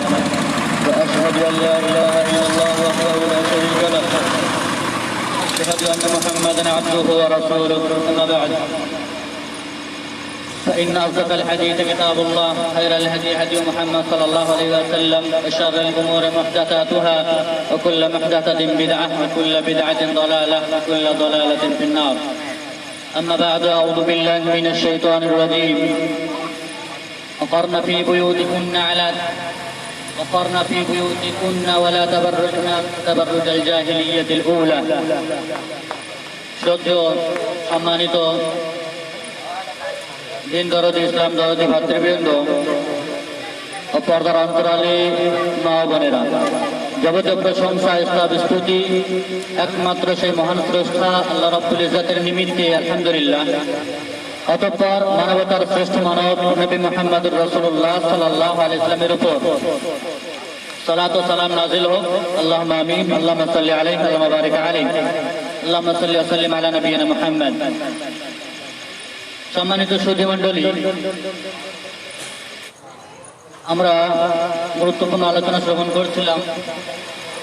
له وأشهد أن لا إله إلا الله وحده لا شريك له أشهد أن محمدا عبده ورسوله أما بعد فإن أصدق الحديث كتاب الله خير الهدي هدي محمد صلى الله عليه وسلم وشر الأمور محدثاتها وكل محدثة بدعة وكل بدعة ضلالة وكل ضلالة في النار أما بعد أعوذ بالله من الشيطان الرجيم وقرن في بيوتكن ولا تبرجن تبرج الجاهلية الأولى শ্রদ্ধেয় সম্মানিত দিন দরদি ইসলাম দরদি ভাতৃবৃন্দ ও পর্দার অন্তরালে মা বোনেরা, যাবতীয় প্রশংসা স্তব স্তুতি একমাত্র সেই মহান স্রষ্টা আল্লাহ রাব্বুল ইজ্জতের নিমিত্তে আলহামদুলিল্লাহ। অতঃপর মানবতার শ্রেষ্ঠ মানব নবী মুহাম্মদুর রাসূলুল্লাহ সাল্লাল্লাহু আলাইহি ওয়াসাল্লামের উপর সালাত ও সালাম নাযিল হোক। আল্লাহুম্মা আমিন। আল্লাহুম্মা সাল্লি আলাইহি ওয়া বারিক আলাইহি। আল্লাহুম্মা সাল্লি ওয়া সাল্লিম আলা নবিয়িনা মুহাম্মদ। সম্মানিত সুধী মণ্ডলী, আমরা গুরুত্বপূর্ণ আলোচনা শ্রবণ করছিলাম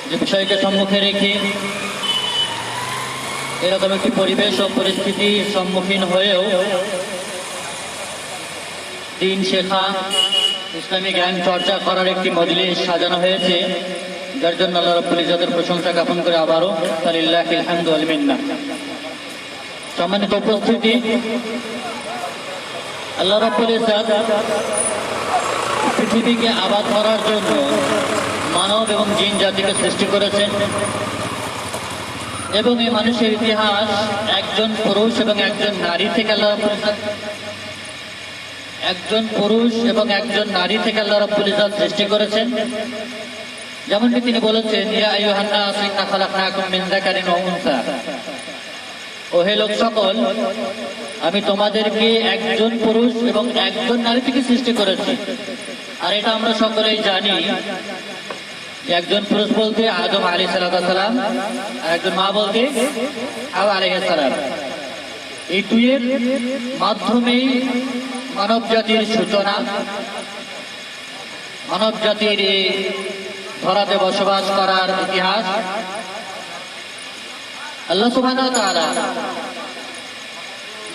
যে বিষয়কে সম্মুখে রেখে এরকম একটি পরিবেশ ও পরিস্থিতির সম্মুখীন হয়েও দিন শেখা, ইসলামী জ্ঞান চর্চা করার একটি মজলিস সাজানো হয়েছে, যার জন্য আল্লাহ রাব্বুল ইজ্জতের প্রশংসা জ্ঞাপন করে আবারও লিল্লাহিল হামদু ওয়াল মিন্না। সম্মানিত উপস্থিতি, আল্লাহ রাব্বুল ইজ্জত পৃথিবীকে আবাদ করার জন্য মানব এবং জিন জাতিকে সৃষ্টি করেছেন এবং এই মানুষের ইতিহাস একজন পুরুষ এবং একজন নারী থেকে আল্লাহ রাব্বুল ইজ্জত সৃষ্টি করেছেন। যেমনটি তিনি বলেছেন, ইয়া আইয়ুহান নাস ইন্না খালাকনাকুম মিন যাকারিন ওয়া উনসা, ও হে লোক সকল, আমি তোমাদেরকে একজন পুরুষ এবং একজন নারী থেকে সৃষ্টি করেছি। আর এটা আমরা সকলেই জানি, একজন পুরুষ বলতে আদম আলাইহিস সালাম আর একজন মা বলতে হাওয়া আলাইহিস সালাম। এই দুইয়ের মাধ্যমেই মানব জাতির সূচনা, মানব জাতির এই ধরাতে বসবাস করার ইতিহাস। আল্লাহ সুবহানাহু ওয়া তাআলা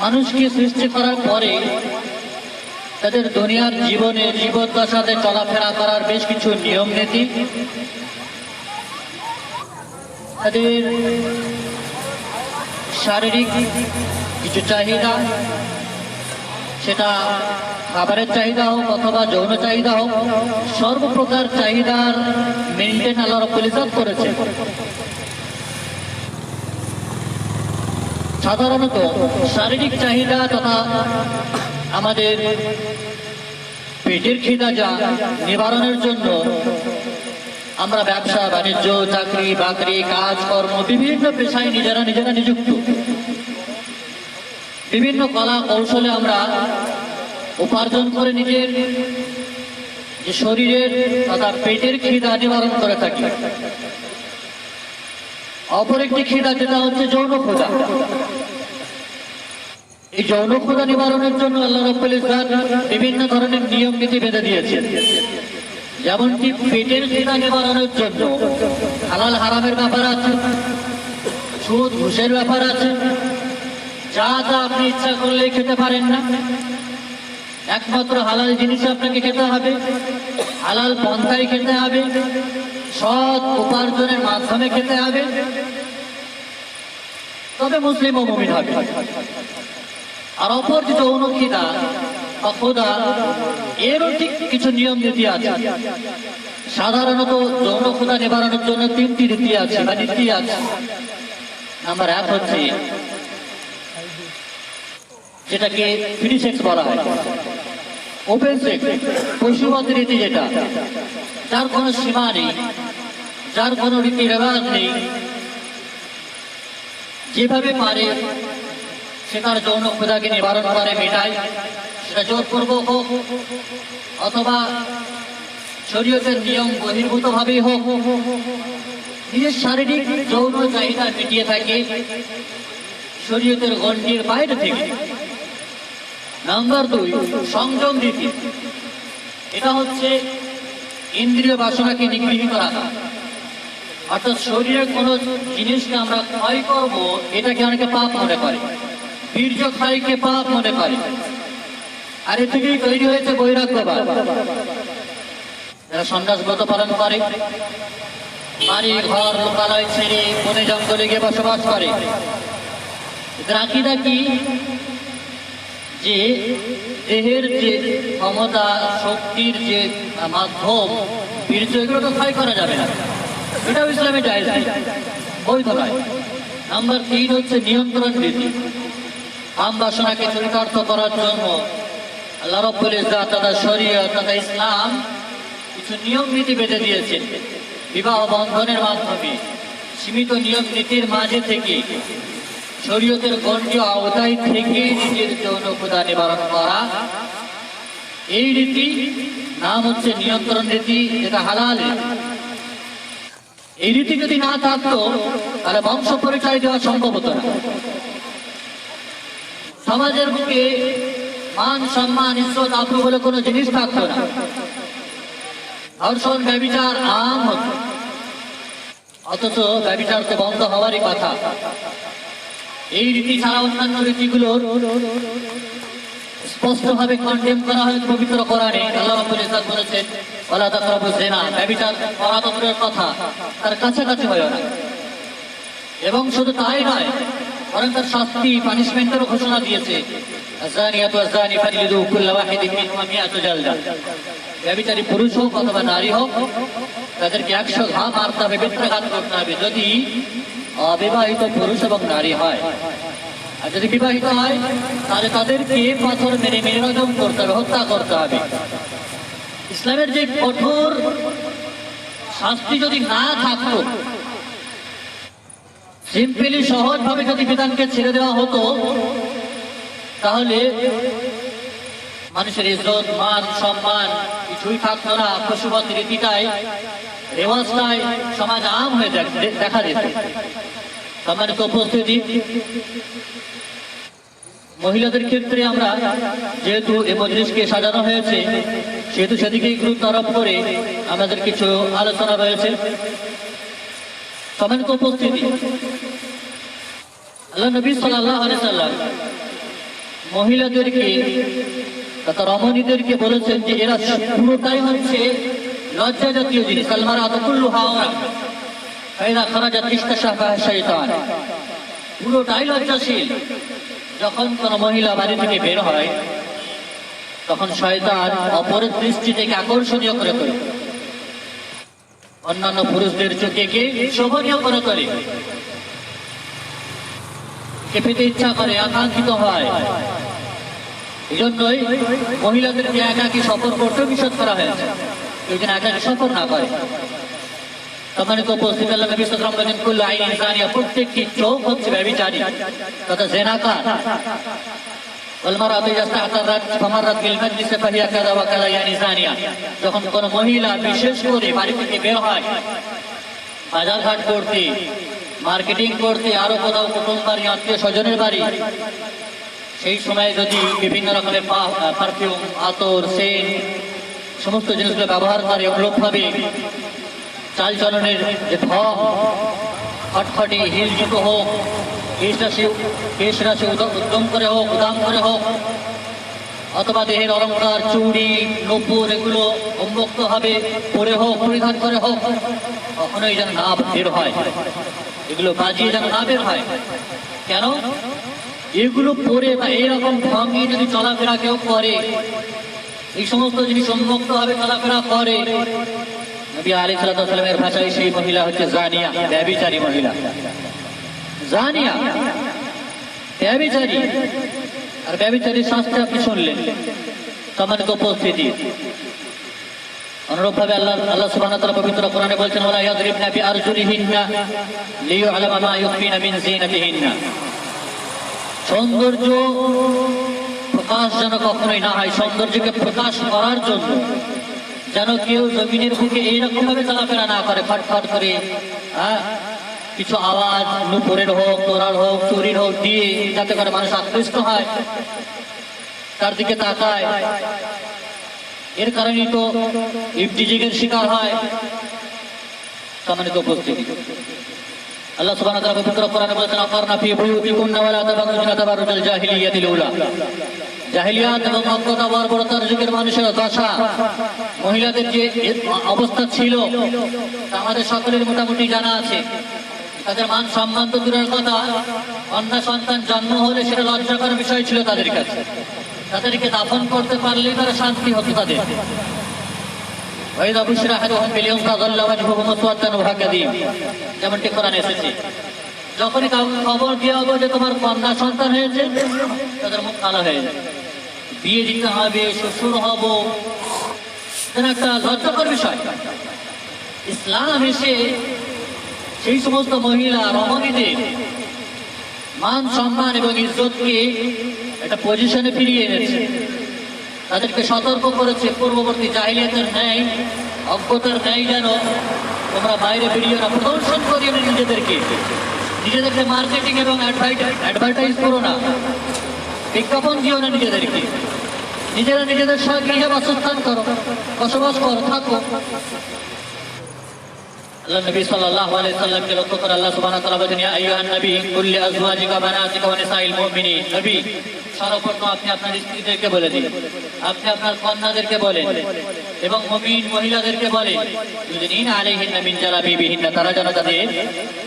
মানুষকে সৃষ্টি করার পরে তাদের দুনিয়ার জীবনে জীবদ্দশাতে চলাফেরা করার বেশ কিছু নিয়ম নীতি, তাদের শারীরিক কিছু চাহিদা, সেটা খাবারের চাহিদা হোক অথবা যৌন চাহিদা হোক, সর্বপ্রকার চাহিদার মেনটেন আল্লাহ রাব্বুল ইজ্জত করেছে। সাধারণত শারীরিক চাহিদা তথা আমাদের পেটের খিদা যা নিবারণের জন্য আমরা ব্যবসা বাণিজ্য, চাকরি বাকরি, কাজ কর্ম, বিভিন্ন পেশায় নিজেরা নিযুক্ত। বিভিন্ন কলা কৌশলে আমরা উপার্জন করে নিজের যে শরীরের তথা পেটের খিদা নিবারণ করে থাকি। অপর একটি খিদা যেটা হচ্ছে যৌন ক্ষুধা। এই যৌন ক্ষুধা নিবারণের জন্য আল্লাহ রাব্বুল ইজ্জত বিভিন্ন ধরনের নিয়ম নীতি বেঁধে দিয়েছেন। যেমনটি পেটের খিদা নিবারণের জন্য হালাল হারামের ব্যাপার আছে, সুদ ঘুষের ব্যাপার আছে। যা যা আপনি ইচ্ছা করলে খেতে পারেন না, একমাত্র হালাল জিনিস আপনাকে খেতে হবে, হালাল পন্থায় খেতে হবে, সৎ উপার্জনের মাধ্যমে খেতে হবে, তবে মুসলিম ও মুমিন হবে। আর অপর যে যৌন খিদা বা ক্ষুধা, এরও ঠিক কিছু নিয়ম নীতি আছে। সাধারণত যৌন ক্ষুধা নিবারণের জন্য তিনটি রীতি আছে বা নীতি আছে। নাম্বার 1 হচ্ছে যেটাকে ফ্রি সেক্স বলা হয়, ওপেন সেক্স, পশুবৎ রীতি, যেটা যার কোনো সীমা নেই, যার কোনো রীতি রেওয়াজ নেই, যেভাবে পারে সে তার যৌন ক্ষুধাকে নিবারণ করে, মেটায়। সেটা জোরপূর্বক হোক অথবা শরীয়তের নিয়ম বহির্ভূত ভাবেই হোক, নিজের শারীরিক যৌন চাহিদা মিটিয়ে থাকে শরীয়তের গণ্ডির বাইরে থেকে। নাম্বার 2, সংযম রীতি। এটা হচ্ছে ইন্দ্রিয় বাসনাকে নিগৃহীত রাখা। অর্থাৎ শরীরের কোনো জিনিসকে আমরা ক্ষয় করব, এটাকে অনেকে পাপ মনে করে, বীর্য ক্ষয়কে পাপ মনে করে। আর এ থেকেই তৈরি হয়েছে বৈরাগ্যবাদ। যারা সন্ন্যাস ব্রত পালন করে, বাড়ি ঘর লোকালয় ছেড়ে বনে জঙ্গলে গিয়ে বসবাস করে, এদের আকীদা কি? যে দেহের যে ক্ষমতা, শক্তির যে মাধ্যম, বীর্য, এগুলো তো ক্ষয় করা যাবে না, এটাও ইসলামে জায়েজ নেই, বৈধ নয়। নাম্বার 3 হচ্ছে নিয়ন্ত্রণ রীতি। কাম বাসনাকে চরিতার্থ করার জন্য আল্লাহ রাব্বুল ইজ্জত তথা শরীয়ত তথা ইসলাম কিছু নিয়ম নীতি বেঁধে দিয়েছেন। বিবাহ বন্ধনের মাধ্যমে সীমিত নিয়ম নীতির মাঝে থেকে শরীয়তের গণ্ডীয় আওতায় থেকে নিজের যৌন ক্ষুধা নিবারণ করা, এই রীতি নাম হচ্ছে নিয়ন্ত্রণ রীতি, যেটা হালাল। এই রীতি যদি না থাকতো তাহলে বংশ পরিচয় দেওয়া সম্ভব হতো না। সমাজের বুকে মান সম্মান ইজ্জত আব্রু বলে কোনো জিনিস থাকতো না। ধর্ষণ ব্যভিচার আম হতো, অথচ ব্যভিচার তো বন্ধ হওয়ারই কথা। এই রীতি ছাড়া অন্যান্য রীতিগুলোর স্পষ্টভাবে কন্ডেম করা হয়েছে পবিত্র কোরআনে। আল্লাহ রাব্বুল ইজ্জত বলেছেন, ওয়ালা তাকরাবুজ জিনা, ব্যভিচার করা তো দূরের কথা, তার কাছাকাছি হয় না। এবং শুধু তাই নয়, বরং তার শাস্তি, পানিশমেন্টেরও ঘোষণা দিয়েছে, আয-যানিয়াতু ওয়াজ-যানি ফাজলিদু কুল্লা ওয়াহিদিন মিনহুমা মিআতু জালদা। ব্যভিচারী পুরুষ হোক অথবা নারী হোক, তাদেরকে 100 ঘা মারতে হবে, বেত্রাঘাত করতে হবে, যদি অবিবাহিত পুরুষ এবং নারী হয়। আর যদি বিবাহিত হয় তাহলে তাদেরকে পাথর মেরে মেরে রজম করতে হবে, হত্যা করতে হবে। ইসলামের যে কঠোর শাস্তি যদি না থাকতো, সিম্পলি সহজ ভাবে যদি বিধানকে ছেড়ে দেওয়া হতো, তাহলে মানুষের ইজ্জত মান সম্মান কিছুই থাকতো না। পশুবত রীতিটাই, রেওয়াজটাই সমাজ আম হয়ে দেখা যেত। সম্মানিত উপস্থিতি, মহিলাদের ক্ষেত্রে আমরা যেহেতু এই মজলিসকে সাজানো হয়েছে, সেহেতু সেদিকেই গুরুত্ব আরোপ করে আমাদের কিছু আলোচনা রয়েছে। সম্মানিত উপস্থিতি, আল্লাহ নবী সাল্লাল্লাহু আলাইহি সাল্লাম মহিলাদেরকে তথা রমণীদেরকে বলেছেন যে এরা পুরোটাই হচ্ছে লজ্জা জাতীয় জিনিস। আল-মারআতু কুল্লুহা আওরা ফাইযা খারাজাত ইস্তাশাফাহা শাইতান, পুরোটাই লজ্জাশীল। যখন কোন মহিলা বাড়ি থেকে বের হয়, তখন শয়তান অপরের দৃষ্টি থেকে আকর্ষণীয় করে তোলে, অন্যান্য পুরুষদের চোখে শোভনীয় করে তোলে, পেতে ইচ্ছা করে, আকাঙ্ক্ষিত হয়। এই জন্যই মহিলাদেরকে একাকী সফর করতেও নিষেধ করা হয়েছে, কেউ যেন একাকী সফর না করে। সম্মানিত উপস্থিতি, আল্লাহ নবী সাল্লাল্লাহু আলাইহি ওয়াসাল্লাম বলেন, কুল্লু আইনিন জানিয়া, প্রত্যেকটি চোখ হচ্ছে ব্যভিচারী তথা জিনাকার। ওয়াল মারআতু ইযা ইসতা'তারাত ফামাররাত বিল মাজলিসি ফাহিয়া কাযা ওয়া কাযা ইয়ানি জানিয়া। যখন কোন মহিলা বিশেষ করে বাড়ি থেকে বের হয় বাজারঘাট করতে, মার্কেটিং করতে, আরো কোথাও কুটুম বাড়ি, আত্মীয় স্বজনের বাড়ি, সেই সময় যদি বিভিন্ন রকমের পারফিউম, আতর, সেন্ট সমস্ত জিনিসগুলো ব্যবহার করে, অনুরূপভাবে চালচলনের যে ঢং, খটখটি হিল জুতো হোক, কেশ রাশি উদ্যম করে হোক, উদাম করে হোক, অথবা দেহের অলঙ্কার, চুড়ি, নূপুর এগুলো উন্মুক্ত হবে পরে হোক, পরিধান করে হোক, কখনোই যেন না বের হয়, এগুলো বাজিয়ে যেন না বের হয়। কেন? এগুলো পরে বা এইরকম ঢঙ্গে যদি চলাফেরা কেউ করে, এই সমস্ত জিনিস উন্মুক্ত ভাবে চলাফেরা করে, নবী আলাইহিস সালাতু ওয়াস সালামের ভাষায় সেই মহিলা হচ্ছে জানিয়া, ব্যভিচারী মহিলা। জানিয়া, ব্যভিচারী। আর ব্যভিচারীর শাস্তি আপনি শুনলেন। সম্মানিত উপস্থিতি, অনুরূপভাবে আল্লাহ সুবহানাহু ওয়া তাআলা পবিত্র কোরআনে বলছেন, ওয়ালা ইয়াদরিবনা বিআরজুলিহিন্না লিইউআলামা মা ইউখফিনা মিন যিনাতিহিন্না। সৌন্দর্য প্রকাশ যেন কখনোই না হয়, সৌন্দর্যকে প্রকাশ করার জন্য যেন কেউ জমিনের বুকে এইরকম ভাবে চলাফেরা না করে, ফটফট করে কিছু আওয়াজ, নুপুরের হোক, তোরার হোক, চুরির হোক দিয়ে, যাতে করে মানুষ আকৃষ্ট হয়, তার দিকে তাকায়। এর কারণেই তো ইফতিজিংয়ের শিকার হয়। সম্মানিত উপস্থিতি, আল্লাহ সুবহানাহু ওয়া তাআলা পবিত্র কোরআনে বলেছেন, আকারনা ফি বুয়ুতিকুন্না ওয়া লা তাবাররুজনা তাবাররুজাল জাহিলিয়াতিল উলা। জাহিলিয়াত এবং অজ্ঞতা বর্বরতার যুগের মানুষের দশা, মহিলাদের যে অবস্থা ছিল আমাদের সকলের মোটামুটি জানা আছে। তাদের মান সম্মান তো দূরের কথা, কন্যা সন্তান জন্ম হলে সেটা লজ্জাকর বিষয় ছিল তাদের কাছে। তাদেরকে দাফন করতে পারলেই তারা শান্তি হতো তাদের। যেমনটি কোরআনে এসেছে, যখনই কাউকে খবর দেওয়া হবে যে তোমার কন্যা সন্তান হয়েছে, তাদের মুখ কালো হয়ে যায়। বিয়ে দিতে হবে, শ্বশুর হব, একটা লজ্জাকর বিষয়। ইসলাম এসে সেই সমস্ত মহিলা রমণীদের মান সম্মান এবং ইজ্জতকে একটা পজিশনে ফিরিয়ে এনেছে। তাদেরকে সতর্ক করেছে, পূর্ববর্তী জাহিলিয়াতের ন্যায়, অজ্ঞতার ন্যায় যেন তোমরা বাইরে বেরিয়ে না, প্রদর্শন করিও না নিজেদেরকে মার্কেটিং এবং অ্যাডভার্টাইজ করো না, বিজ্ঞাপন দিও না নিজেদেরকে। নিজেরা নিজেদের সঙ্গে বাসস্থান করো, বসবাস করো, থাকো। আল্লাহ নবী সাল্লাল্লাহু আলাইহি সাল্লামকে লক্ষ্য করে আল্লাহ সুবহানাহু ওয়া তাআলা বলেন, ইয়া আইয়ুহান নবী কুল লিআজওয়াজিকা বানাতিকা ওয়া নিসাইল মুমিনিন। নবী, সর্বপ্রথম আপনি আপনার স্ত্রীদেরকে বলে দিন, আপনি আপনার কন্যাদেরকে বলেন এবং মুমিন মহিলাদেরকে বলেন, ইউদিনিনা আলাইহিন্না মিন জালাবিবিহিন্না, তারা যেন তাদের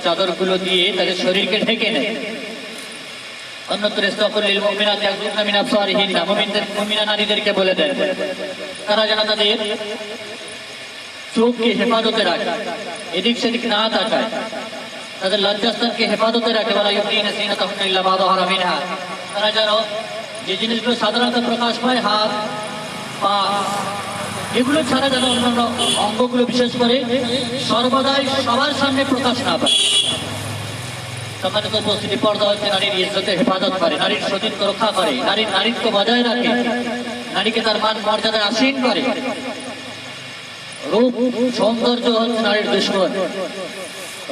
চাদরগুলো দিয়ে তাদের শরীরকে ঢেকে নেয়। অন্যত্র ইসতাকুল লিল মুমিনাতি ইয়াগযুদনা মিন আবসারিহিন্না, মুমিনা নারীদেরকে বলে দেন তারা যেন তাদের চোখকে হেফাজতে রাখে, এদিক সেদিক না তাকায়, তাদের লজ্জাস্থানকে হেফাজতে রাখে। ওয়ালা ইউদিনা যিনাতাহুন্না ইল্লা মা যাহারা মিনহা, তারা যেন যে জিনিসগুলো সাধারণত প্রকাশ পায়, হাত পা, এগুলো ছাড়া যেন অন্যান্য অঙ্গগুলো বিশেষ করে সর্বদাই সবার সামনে প্রকাশ না পায়। সম্মানিত উপস্থিতি, পর্দা হচ্ছে নারীর ইজ্জতের হেফাজত করে, নারীর সতীত্ব রক্ষা করে, নারীর নারীত্ব বজায় রাখে, নারীকে তার মান মর্যাদায় আসীন করে। রূপ সৌন্দর্য হচ্ছে নারীর দুশমন,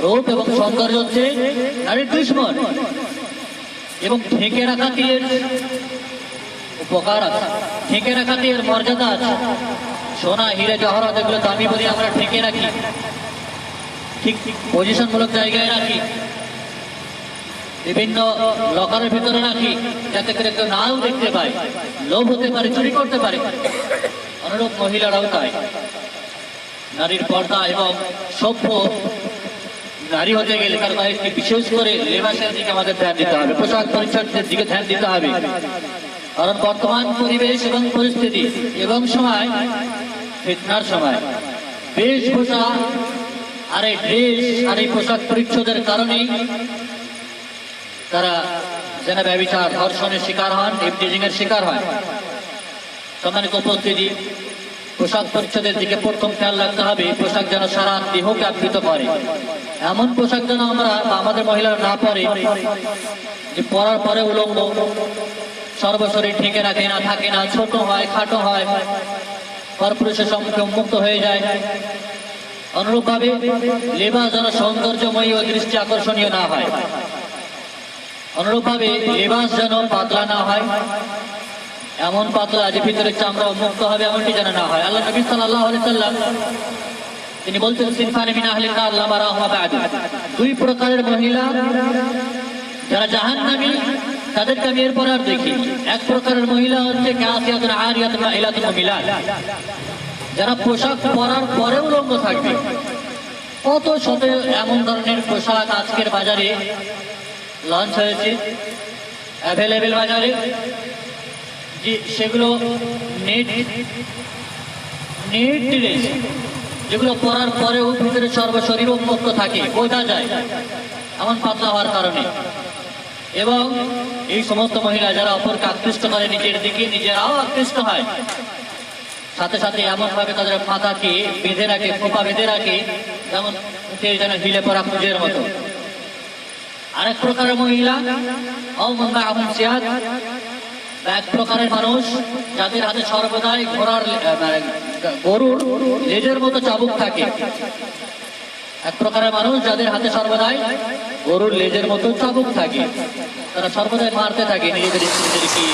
রূপ এবং সৌন্দর্য হচ্ছে নারীর দুশমন। এবং ঢেকে রাখাতে এর উপকার আছে, ঢেকে রাখাতে এর মর্যাদা আছে। সোনা হীরা জহরত এগুলো দামি বলি আমরা ঢেকে রাখি, ঠিক পজিশনমূলক জায়গায় রাখি, বিভিন্ন লকারের ভিতরে রাখি, যাতে করে কেউ নাও দেখতে পায়, লোভ হতে পারে, চুরি করতে পারে। অনুরূপ মহিলারাও তাই। নারীর পর্দা এবং সভ্য নারী হতে গেলে তার বাইরে বিশেষ করে লেবাসের দিকে আমাদের ধ্যান দিতে হবে, পোশাক পরিচ্ছদের দিকে ধ্যান দিতে হবে। কারণ বর্তমান পরিবেশ এবং পরিস্থিতি এবং সময় ফিতনার সময়, বেশভূষা আর এই ড্রেস আর এই পোশাক পরিচ্ছদের কারণেই তারা যেন ব্যভিচার, ধর্ষণের শিকার হন, ইফতিজিং এর শিকার হয়। সম্মানিত উপস্থিতি, পোশাক পরিচ্ছদের দিকে প্রথম খেয়াল রাখতে হবে, পোশাক যেন সারা দেহকে আবৃত করে। এমন পোশাক যেন আমরা আমাদের মহিলারা না পরে যে পরার পরে উলঙ্গ, সর্বশরীর ঢেকে রাখে না, থাকে না, ছোট হয়, খাটো হয়, পরপুরুষের সম্মুখে উন্মুক্ত হয়ে যায়। অনুরূপ ভাবে লেবাস যেন সৌন্দর্যময়ী ও দৃষ্টি আকর্ষণীয় না হয়। অনুরূপ ভাবে লেবাস যেন পাতলা না হয়, এমন পাতলা যে ভিতরে চামড়া মুক্ত হবে, এমনটি যেন না হয়। আল্লাহ নবী সাল্লাল্লাহু আলাইহি সাল্লাম তিনি বলতেন, সিনফানি মিন আহলিন নার লা মারাহুমা বা'দু, দুই প্রকারের মহিলা যারা জাহান্নামী, তাদেরকে আমি এরপর আর দেখি। এক প্রকারের মহিলা হচ্ছে কাসিয়াতুন আরিয়াতুন মাইলাতুন মুমিলাত, যারা পোশাক পরার পরেও উলঙ্গ থাকবে। কত শত এমন ধরনের পোশাক আজকের বাজারে লঞ্চ হয়েছে, অ্যাভেলেবেল বাজারে, যে সেগুলো নেট ড্রেস, যেগুলো পরার পরেও ভিতরে সর্বশরীর উন্মুক্ত থাকে, বোঝা যায় এমন পাতলা হওয়ার কারণে। এবং এই সমস্ত মহিলা যারা অপরকে আকৃষ্ট করে নিজের দিকে, নিজেরাও আকৃষ্ট হয়, সাথে সাথে এমন ভাবে তাদের মাথাকে বেঁধে রাখে, খোপা বেঁধে রাখে, যেমন যেন হিলে পড়া খুঁজের মতো। আরেক প্রকারের মহিলা এক প্রকারের মানুষ যাদের হাতে সর্বদাই গরুর লেজের মতো চাবুক থাকে। এক প্রকারের মানুষ যাদের হাতে সর্বদাই গরুর লেজের মতো চাবুক থাকে, তারা সর্বদাই মারতে থাকে নিজেদের স্ত্রীদেরকে,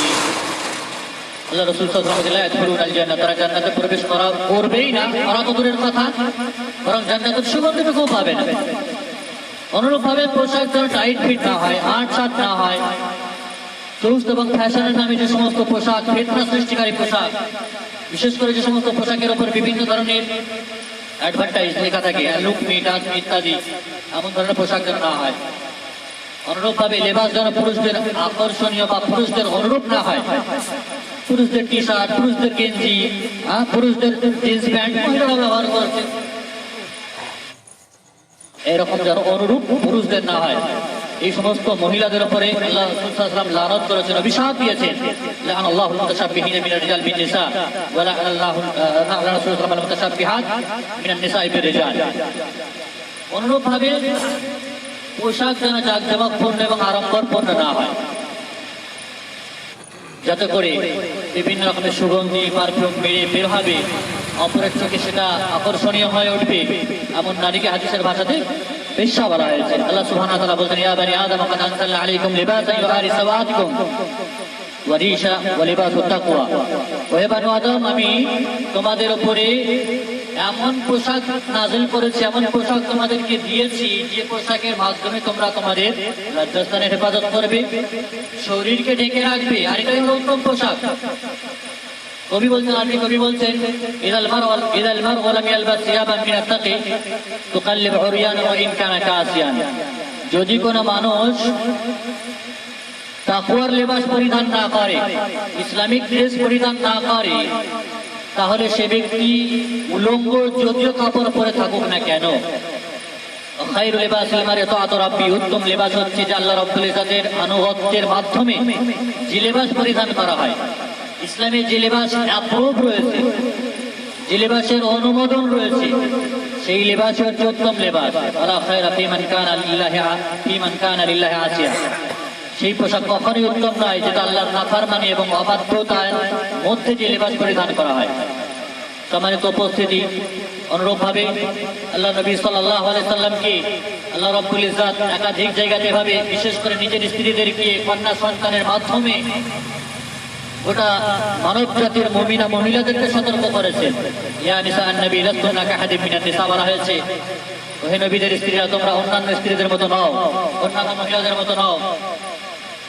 আল্লাহ রাসূল সাল্লাল্লাহু আলাইহি ওয়াসাল্লাম ইয়াদখুলুনাল জান্নাহ, তারা জান্নাতে প্রবেশ করবেই না, ওরা তো দূরের কথা, বরং জান্নাতের সুগন্ধটুকুও পাবে না। অনুরূপভাবে পোশাক যেন টাইট ফিট না হয়, আটসাট না হয়। চৌস্ত এবং ফ্যাশনের নামে যে সমস্ত পোশাক, ফিতনা সৃষ্টিকারী পোশাক, বিশেষ করে যে সমস্ত পোশাকের উপর বিভিন্ন ধরনের অ্যাডভার্টাইজ লেখা থাকে, লুক মি, টাচ মি ইত্যাদি, এমন ধরনের পোশাক যেন না হয়। অনুরূপভাবে লেবাস যেন পুরুষদের আকর্ষণীয় বা পুরুষদের অনুরূপ না হয়। পুরুষদের টি শার্ট, পুরুষদের গেঞ্জি, পুরুষদের জিন্স প্যান্ট মহিলারা ব্যবহার করছে, এরকম যেন অনুরূপ পুরুষদের না হয়। এই সমস্ত মহিলাদের উপরে আল্লাহ রাসূল সাল্লাল্লাহু আলাইহি ওয়াসাল্লাম লানত করেছেন, অভিশাপ দিয়েছেন। লাআনাল্লাহুল মুতাশাব্বিহিনা মিনার রিজাল বিন নিসা ওয়া লাআনাল্লাহু রাসূলুল্লাহ আল মুতাশাব্বিহাত মিনান নিসাই বির রিজাল। অনুরূপভাবে পোশাক যেন জাঁকজমকপূর্ণ এবং আড়ম্বরপূর্ণ না হয়, যাতে করে বিভিন্ন রকমের সুগন্ধি পারফিউম মেরে বের হবে, অপরের চোখে সেটা আকর্ষণীয় হয়ে উঠবে, এমন নারীকে হাদিসের ভাষাতে বেশ্যা বলা হয়েছে। আল্লাহ সুবহানাহু ওয়া তাআলা বলেন, ইয়া বানি আদম কাদ আনজালনা আলাইকুম লিবাসান ইউআরি সাওআতিকুম ওয়া রিশা ওয়া লিবাসুত তাকওয়া। ওহে বানি আদম, আমি তোমাদের উপরে এমন পোশাক নাযিল করেছি, এমন পোশাক তোমাদেরকে দিয়েছি, যে পোশাকের মাধ্যমে তোমরা তোমাদের লজ্জাস্থানের হেফাজত করবে, শরীরকে ঢেকে রাখবে, আর এটাই হলো উত্তম পোশাক। কবি বলছেন ইদাল মারউ লাম ইয়ালবাস সিয়াবান মিনাত তাকি তুকাল্লিব উরয়ানা ওয়া ইন কানা কাসিয়ান। যদি কোনো মানুষ তাকওয়ার লেবাস পরিধান না করে, ইসলামিক ড্রেস পরিধান না করে, তাহলে সে ব্যক্তি উলঙ্গ যদিও কাপড় পরে থাকুক না কেন, খায়রুল লিবাসিল মার'i তাআতু রাব্বি, উত্তম লেবাস হচ্ছে যে আল্লাহ রাব্বুল ইজ্জতের আনুগত্যের মাধ্যমে যে লেবাস পরিধান করা হয়। ইসলামে যে লেবাস অ্যাপ্রুভ রয়েছে, যে লেবাসের অনুমোদন রয়েছে, সেই লেবাস হচ্ছে উত্তম লেবাস। আলা খায়রা ফিমান কানা লিল্লাহি আসিয়া। সেই পোশাক কখনোই উত্তম নয় যেটা আল্লাহর নাফরমানি এবং অবাধ্যতার মধ্যে যে লেবাস পরিধান করা হয়। সম্মানিত উপস্থিতি, অনুরূপভাবে আল্লাহ নবী সাল্লাল্লাহু আলাইহি সাল্লামকে আল্লাহ রাব্বুল ইজ্জত একাধিক জায়গাতে ভাবে, বিশেষ করে নিজের স্ত্রীদেরকে কন্যা সন্তানের মাধ্যমে গোটা মানব জাতির মুমিনা মহিলাদেরকে সতর্ক করেছেন। ইয়া নিসাআন নবী লাস্তুন্না কাহাদিম মিনান নিসা, বলা হয়েছে, ওহে নবীদের স্ত্রীরা, তোমরা অন্যান্য স্ত্রীদের মতো নও, অন্যান্য মহিলাদের মতো নও।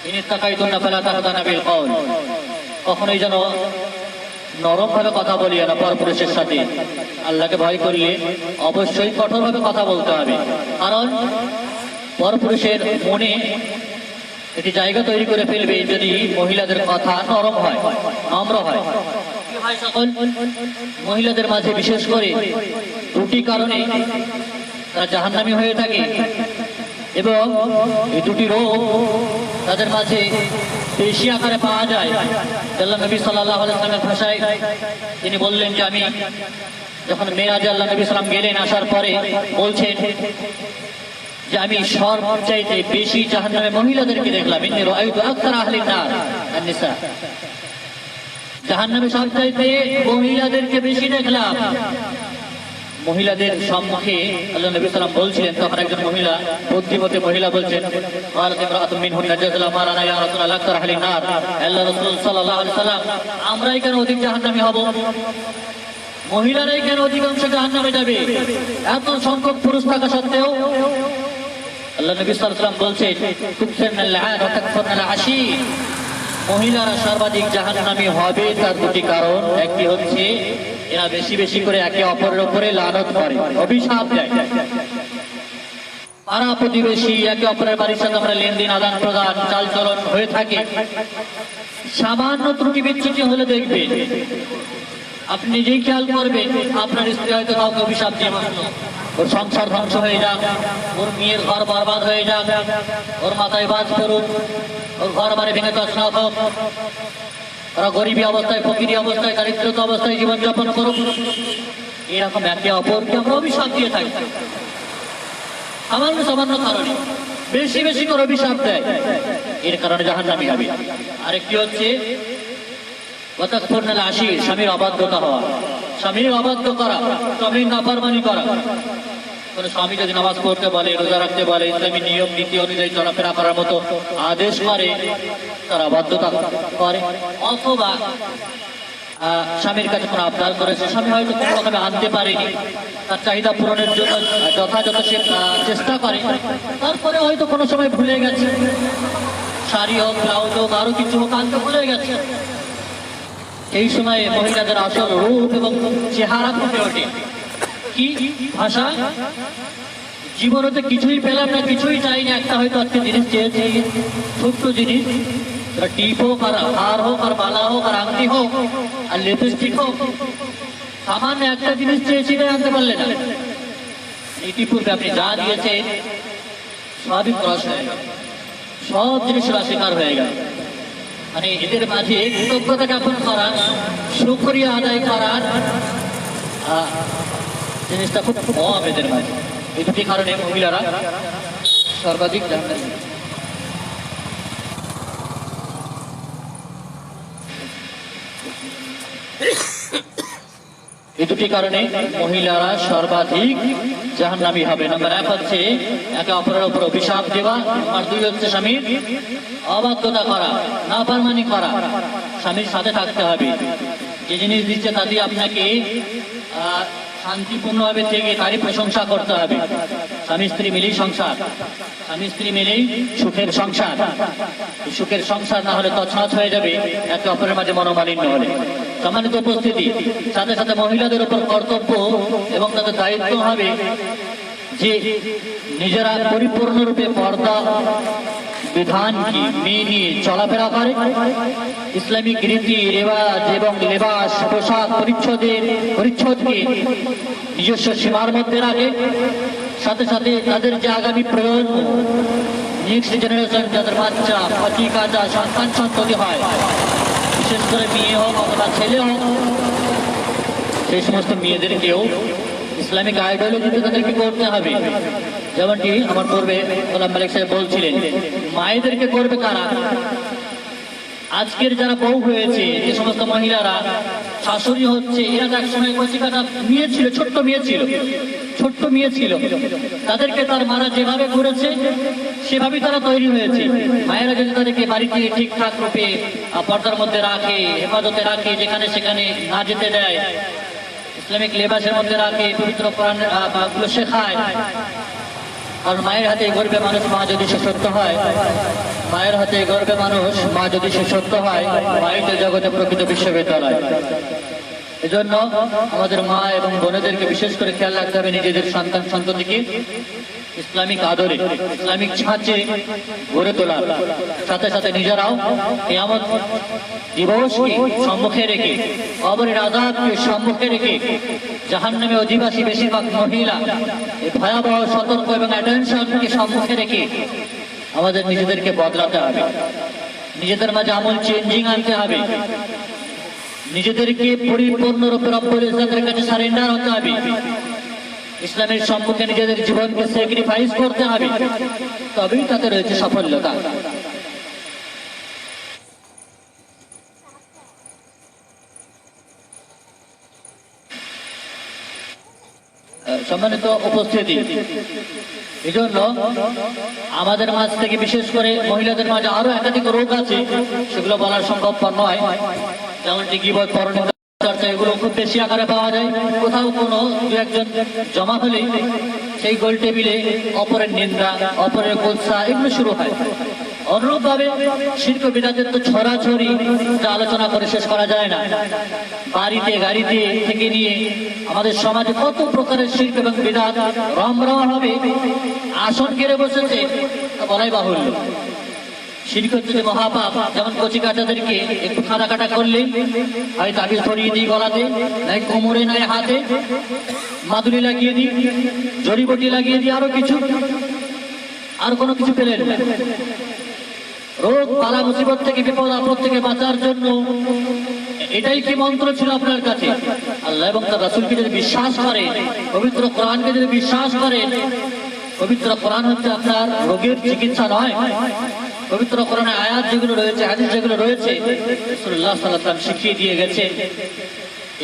ইন ইত্তাকাইতুন্না ফালা তাখদানা বিল কওল, কখনোই যেন নরম ভাবে কথা বলিও না পরপুরুষের সাথে। আল্লাহকে ভয় করলে অবশ্যই কঠোরভাবে কথা বলতে হবে, কারণ পরপুরুষের মনে একটি জায়গা তৈরি করে ফেলবে যদি মহিলাদের কথা নরম হয়, নম্র হয়। সকল মহিলাদের মাঝে বিশেষ করে দুটি কারণে তারা জাহান্নামী হয়ে থাকে, এবং এই দুটি রোগ তাদের মাঝে বেশি আকারে পাওয়া যায়। আল্লাহ নবী সাল্লাল্লাহু আলাইহি ওয়াসাল্লামের ভাষায় তিনি বললেন যে আমি যখন মেরাজে আল্লাহ নবী সাল্লাম গেলেন, আসার পরে বলছেন যে আমি সবচাইতে বেশি জাহান্নামে মহিলাদেরকে দেখলাম। ইন্নী রাআইতু আকতার আহলিন নার আন-নিসা, জাহান্নামে সবচাইতে মহিলাদেরকে বেশি দেখলাম। মহিলাদের সম্মুখে আল্লাহ নবী সাল্লাম বলছিলেন, তখন একজন মহিলা, বুদ্ধিমতী মহিলা বলছেন, ক্বালাত ইমরাআতুম মিনহুন্না জাযালাহু মা লানা ইয়া রাসূলুল্লাহ আকতার আহলিন নার, আল্লাহ রাসূল সাল্লাল্লাহু আলাইহি সাল্লাম, আমরাই কেন অধিক জাহান্নামী হব? মহিলারাই কেন অধিকাংশ জাহান্নামে যাবে? এত সংখ্যক পুরুষ থাকা সত্ত্বেও আল্লাহ নবী সাল্লাল্লাহু আলাইহি ওয়াসাল্লাম বলছেন, তুকসিরনাল লাআন ওয়া তাকফুরনাল আশীর, মহিলারা সর্বাধিক জাহান্নামী হবে। তার দুটি কারণ, একটি হচ্ছে এরা বেশি বেশি করে একে অপরের উপরে লানত করে, অভিশাপ দেয়। পাড়া প্রতিবেশী, একে অপরের বাড়ির সাথে আমরা লেনদেন আদান প্রদান চালচলন হয়ে থাকে, সামান্য ত্রুটি বিচ্যুতি হলে দেখবেন, আপনি নিজেই খেয়াল করবেন, আপনার স্ত্রী হয়তো কাউকে অভিশাপ দিয়ে বসলো, ওর সংসার ধ্বংস হয়ে যাক, ওর মেয়ের ঘর বরবাদ হয়ে যাক, ওর মাথায় বাজ পড়ুক, ওর ঘর বাড়ি ভেঙে তছনছ হোক, ওরা গরিবী অবস্থায়, ফকিরি অবস্থায়, দারিদ্রত অবস্থায় জীবনযাপন করুক। এরকম একে অপরকে আমরা অভিশাপ দিয়ে থাকি সামান্য সামান্য কারণে, বেশি বেশি করে অভিশাপ দেয়, এর কারণে জাহান্নামী হবে। আরেকটি হচ্ছে ওয়াতাকফুরনাল আশীর, স্বামীর অবাধ্যতা হওয়া, স্বামীর অবাধ্য করা, স্বামীর নাফরমানি করা। কোন স্বামী যদি নামাজ পড়তে বলে, রোজা রাখতে বলে, ইসলামী নিয়ম নীতি অনুযায়ী চলাফেরা করার মতো আদেশ করে, তারা বাধ্যতা করে। অথবা স্বামীর কাছে কোনো আবদার করেছে, স্বামী হয়তো কোনো রকমে আনতে পারেনি, তার চাহিদা পূরণের জন্য যথাযথ সে চেষ্টা করে, তারপরে হয়তো কোনো সময় ভুলে গেছে, শাড়ি হোক, ব্লাউজ হোক, আরো কিছু হোক, আনতে ভুলে গেছে। এই সময়ে মহিলাদের আসল রূপ এবং চেহারা ফুটে ওঠে। কি ভাষা, জীবনে কিছুই পেলাম না, কিছুই চাই না, একটা হয়তো আজকে জিনিস চেয়েছি, ছোট্ট জিনিস, টিপ হোক আর হার হোক আর মালা হোক আর আংটি হোক আর লিপস্টিক হোক, সামান্য একটা জিনিস চেয়েছি না, আনতে পারলে না। ইতিপূর্বে আপনি যা দিয়েছেন সবই ক্রস হয়ে গেল, সব জিনিসের অস্বীকার হয়ে গেল। মানে এদের মাঝে কৃতজ্ঞতা জ্ঞাপন করার, শুকরিয়া আদায় করার জিনিসটা খুব কম এদের মাঝে। এই দুটি কারণে মহিলারা সর্বাধিক জাহান্নামী। এই দুটি কারণে মহিলারা সর্বাধিক জাহান্নামী হবে। নম্বর 1 হচ্ছে একে অপরের উপর অভিশাপ দেওয়া। নম্বর 2 হচ্ছে স্বামীর অবাধ্যতা করা, নাফরমানি করা। স্বামীর সাথে থাকতে হবে, যে জিনিস দিচ্ছে তা দিয়ে আপনাকে শান্তিপূর্ণভাবে থেকে তারই প্রশংসা করতে হবে। স্বামী স্ত্রী মিলেই সংসার, স্বামী স্ত্রী মিলেই সুখের সংসার। সুখের সংসার না হলে তছনছ হয়ে যাবে একে অপরের মাঝে মনোমালিন্য হলে। সম্মানিত উপস্থিতি, সাথে সাথে মহিলাদের উপর কর্তব্য এবং তাদের দায়িত্ব হবে যে নিজেরা পরিপূর্ণরূপে পর্দা বিধান কি মেনে চলাফেরা করে, ইসলামিক রীতি রেওয়াজ এবং লেবাস পোশাক পরিচ্ছদকে নিজস্ব সীমার মধ্যে রাখে। সাথে সাথে তাদের যে আগামী প্রজন্ম, নেক্সট জেনারেশন, যাদের বাচ্চা কচি কাঁচা সন্তান সন্ততি হয়, বিশেষ করে মেয়ে হোক অথবা ছেলে হোক, সেই সমস্ত মেয়েদেরকেও ইসলামিক আইডিওলজিতে তাদেরকে করতে হবে। যেমনটি আমার পূর্বে গোলাম মালিক সাহেব বলছিলেন, মায়েদেরকে করবে কারা? আজকের যারা বউ হয়েছে, যে সমস্ত মহিলারা শাশুড়ি হচ্ছে, এরা এক সময় কচিকাটা মেয়ে ছিল, ছোট্ট মেয়ে ছিল, তাদেরকে তার মারা যেভাবে করেছে সেভাবেই তারা তৈরি হয়েছে। মায়েরা যদি তাদেরকে বাড়িতে ঠিকঠাক রূপে পর্দার মধ্যে রাখে, হেফাজতে রাখে, যেখানে সেখানে না যেতে দেয়, ইসলামিক লেবাসের মধ্যে রাখে, পবিত্র কোরআন গুলো শেখায়। আর মায়ের হাতে গর্বে মানুষ মা যদি সে সত্য হয়, মায়ের হাতে গর্বে মানুষ মা যদি সে সত্য হয়, মাই তো জগতে প্রকৃত বিশ্ববিদ্যালয়। এজন্য আমাদের মা এবং বোনেদেরকে বিশেষ করে খেয়াল রাখতে হবে নিজেদের সন্তান সন্ততিকে ইসলামিক আদরে, ইসলামিক ছাঁচে গড়ে তোলার। সাথে সাথে নিজেরাও কিয়ামত দিবসকে সম্মুখে রেখে, কবরের আযাবকে সম্মুখে রেখে, জাহান্নামে অধিবাসী বেশিরভাগ মহিলা এই ভয়াবহ সতর্ক এবং অ্যাটেনশনকে সম্মুখে রেখে আমাদের নিজেদেরকে বদলাতে হবে, নিজেদের মাঝে আমল চেঞ্জিং আনতে হবে, নিজেদেরকে পরিপূর্ণরূপে রব্বুল ইজ্জতের কাছে সারেন্ডার হতে হবে, ইসলামের সম্মুখে নিজেদের জীবনকে স্যাক্রিফাইস করতে হবে, তবেই তাতে রয়েছে সফলতা। সম্মানিত উপস্থিতি, এই জন্য আমাদের মাঝ থেকে বিশেষ করে মহিলাদের মাঝে আরো একাধিক রোগ আছে, সেগুলো বলার সম্ভবপর নয়। যেমনটি গীবত, পরনিন্দা, চর্চা, এগুলো খুব বেশি আকারে পাওয়া যায়। কোথাও কোনো দু একজন জমা হলেই সেই গোল টেবিলে অপরের নিন্দা, অপরের গোলসা এগুলো শুরু হয়। অনুরূপ ভাবে শিরক বিদআতের তো ছড়াছড়ি, যা আলোচনা করে শেষ করা যায় না। বাড়িতে গাড়িতে থেকে নিয়ে আমাদের সমাজে কত প্রকারের শিরক এবং বিদআত রমরমা হবে, আসন কেড়ে বসেছে, বলাই বাহুল্য। শিরক হচ্ছে মহাপাপ। যেমন কচি কাঁচাদেরকে একটু খাদা কাটা করলে হয় তাবিজ ধরিয়ে দিই গলাতে, নাই কোমরে, নাই হাতে, মাদুলি লাগিয়ে দিই, জড়িবটি লাগিয়ে দিই, আরো কিছু, আর কোনো কিছু পেলেন না। রোগ বালা মুসিবত থেকে, বিপদ আপদ থেকে বাঁচার জন্য এটাই কি মন্ত্র ছিল আপনার কাছে? আল্লাহ এবং তার রাসূলকে যদি বিশ্বাস করেন, পবিত্র কোরআনকে যদি বিশ্বাস করেন, পবিত্র কোরআন হচ্ছে আপনার রোগের চিকিৎসা নয়। পবিত্র কোরআনে আয়াত যেগুলো রয়েছে, হাদিস যেগুলো রয়েছে, রাসূলুল্লাহ সাল্লাল্লাহু আলাইহি ওয়াসাল্লাম শিখিয়ে দিয়ে গেছে,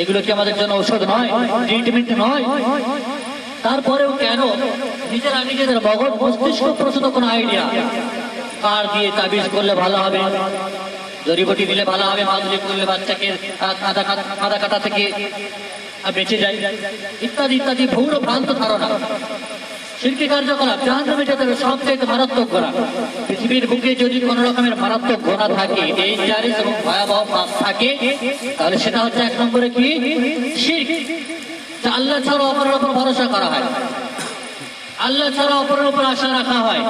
এগুলো কি আমাদের জন্য ঔষধ নয়, ট্রিটমেন্ট নয়? তারপরেও কেন নিজেরা নিজেদের মগজ মস্তিষ্ক প্রসূত কোনো আইডিয়া, কার দিয়ে তাবিজ করলে ভালো হবে, জড়িবটি দিলে ভালো হবে, মাদুলি করলে বাচ্চাকে কাদা কাটা থেকে বেঁচে যায়, ইত্যাদি ইত্যাদি ভুল ও ভ্রান্ত ধারণা। শিরকি কার্যকলাপ জাহান্নামে যেতে হবে সবচেয়ে মারাত্মক গোনা। পৃথিবীর বুকে যদি কোন রকমের মারাত্মক গোনা থাকে, ডেঞ্জারাস এবং ভয়াবহ পাপ থাকে, তাহলে সেটা হচ্ছে এক নম্বরে কি? শিরক। আল্লাহ ছাড়া অপরের উপর ভরসা করা হয়, আল্লাহ ছাড়া অপরের উপর আশা রাখা হয়,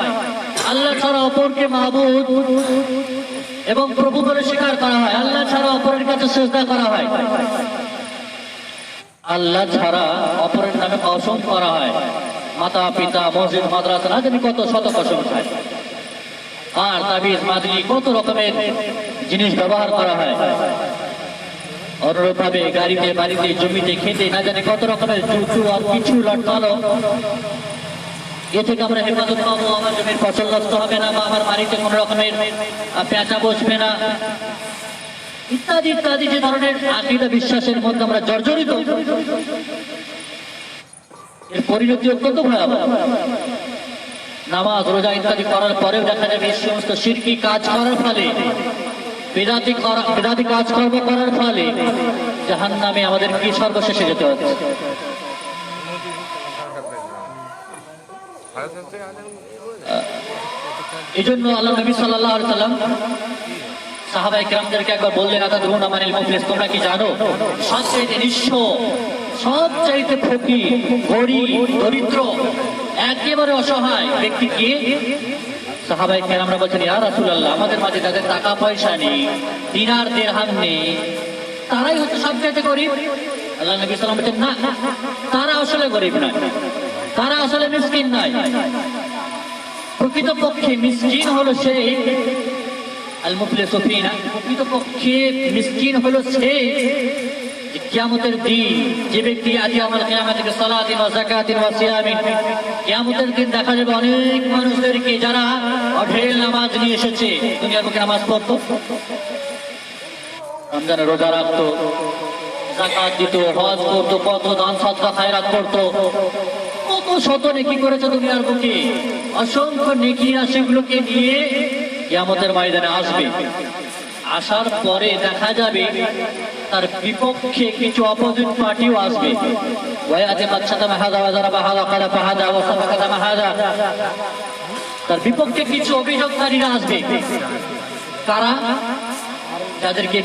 আল্লাহ ছাড়া অপরকে মাবুদ এবং প্রভু বলে স্বীকার করা হয়, আল্লাহ ছাড়া অপরের কাছে সিজদা করা হয়, আল্লাহ ছাড়া অপরের নামে কসম করা হয়, মাতা পিতা মসজিদ মাদ্রাসা না জানি কত শত কসম খায়, আর তাবিজ মাদুলি কত রকমের জিনিস ব্যবহার করা হয়। অনুরূপভাবে গাড়িতে বাড়িতে জমিতে খেতে না জানি কত রকমের চুচু আর কিছু লটকালো, এ থেকে আমরা হেফাজত পাবো, আমার জমির ফসল নষ্ট হবে না, বা আমার বাড়িতে কোন রকমের পেঁচা বসবে না, ইত্যাদি ইত্যাদি যে ধরনের আকীদা বিশ্বাসের মধ্যে আমরা জর্জরিত, এর পরিণতি অত্যন্ত ভয়াবহ। নামাজ রোজা ইত্যাদি করার পরেও দেখা যাবে এই সমস্ত শিরকি কাজ করার ফলে, বিদাতি কাজকর্ম করার ফলে জাহান্নামে আমাদের কি সর্বশেষে যেতে হচ্ছে। এই জন্য আল্লাহ নবী সাল্লাল্লাহু আলাইহি সাল্লাম সাহাবায়ে কেরামদেরকে একবার বললেন, আতাদরুনা মানিল মুফলিস, তোমরা কি জানো সবচেয়ে নিঃস্ব, সবচাইতে ফকির, গরিব, দরিদ্র, একেবারে অসহায় ব্যক্তি কে? সাহাবায়ে কেরামরা বলছেন, ইয়া রাসূলুল্লাহ, আমাদের মাঝে যাদের টাকা পয়সা নেই, দিনার দিরহাম নেই, তারাই হচ্ছে সবচাইতে গরিব। আল্লাহ নবী সাল্লাল্লাহু আলাইহি ওয়াসাল্লাম বলছেন, না, তারা আসলে গরিব নয়, তারা আসলে মিসকিন নয়। প্রকৃতপক্ষে মিসকিন হলো সে, আল মুফলিসু ফিনা, প্রকৃতপক্ষে মিসকিন হলো সে কিয়ামতের দিন যে ব্যক্তি আদি আমাল কিয়ামতিকে সালাতিন ওয়া যাকাতিন ওয়া সিয়ামিন, কিয়ামতের দিন দেখা যাবে অনেক মানুষদেরকে যারা অঢেল নামাজ নিয়ে এসেছে, দুনিয়ার বুকে নামাজ পড়তো, রমজানে রোজা রাখতো, যাকাত দিত, হজ করতো, কত দান সাদকা খায়রাত করতো, কত শত নেকি করেছে দুনিয়ার বুকে, অসংখ্য নেকি সেগুলোকে নিয়ে কিয়ামতের ময়দানে আসবে। আসার পরে দেখা যাবে তার বিপক্ষে কিছু অপোজিট পার্টিও আসবে, তার বিপক্ষে কিছু অভিযোগকারীরা আসবে। কারা? যাদেরকে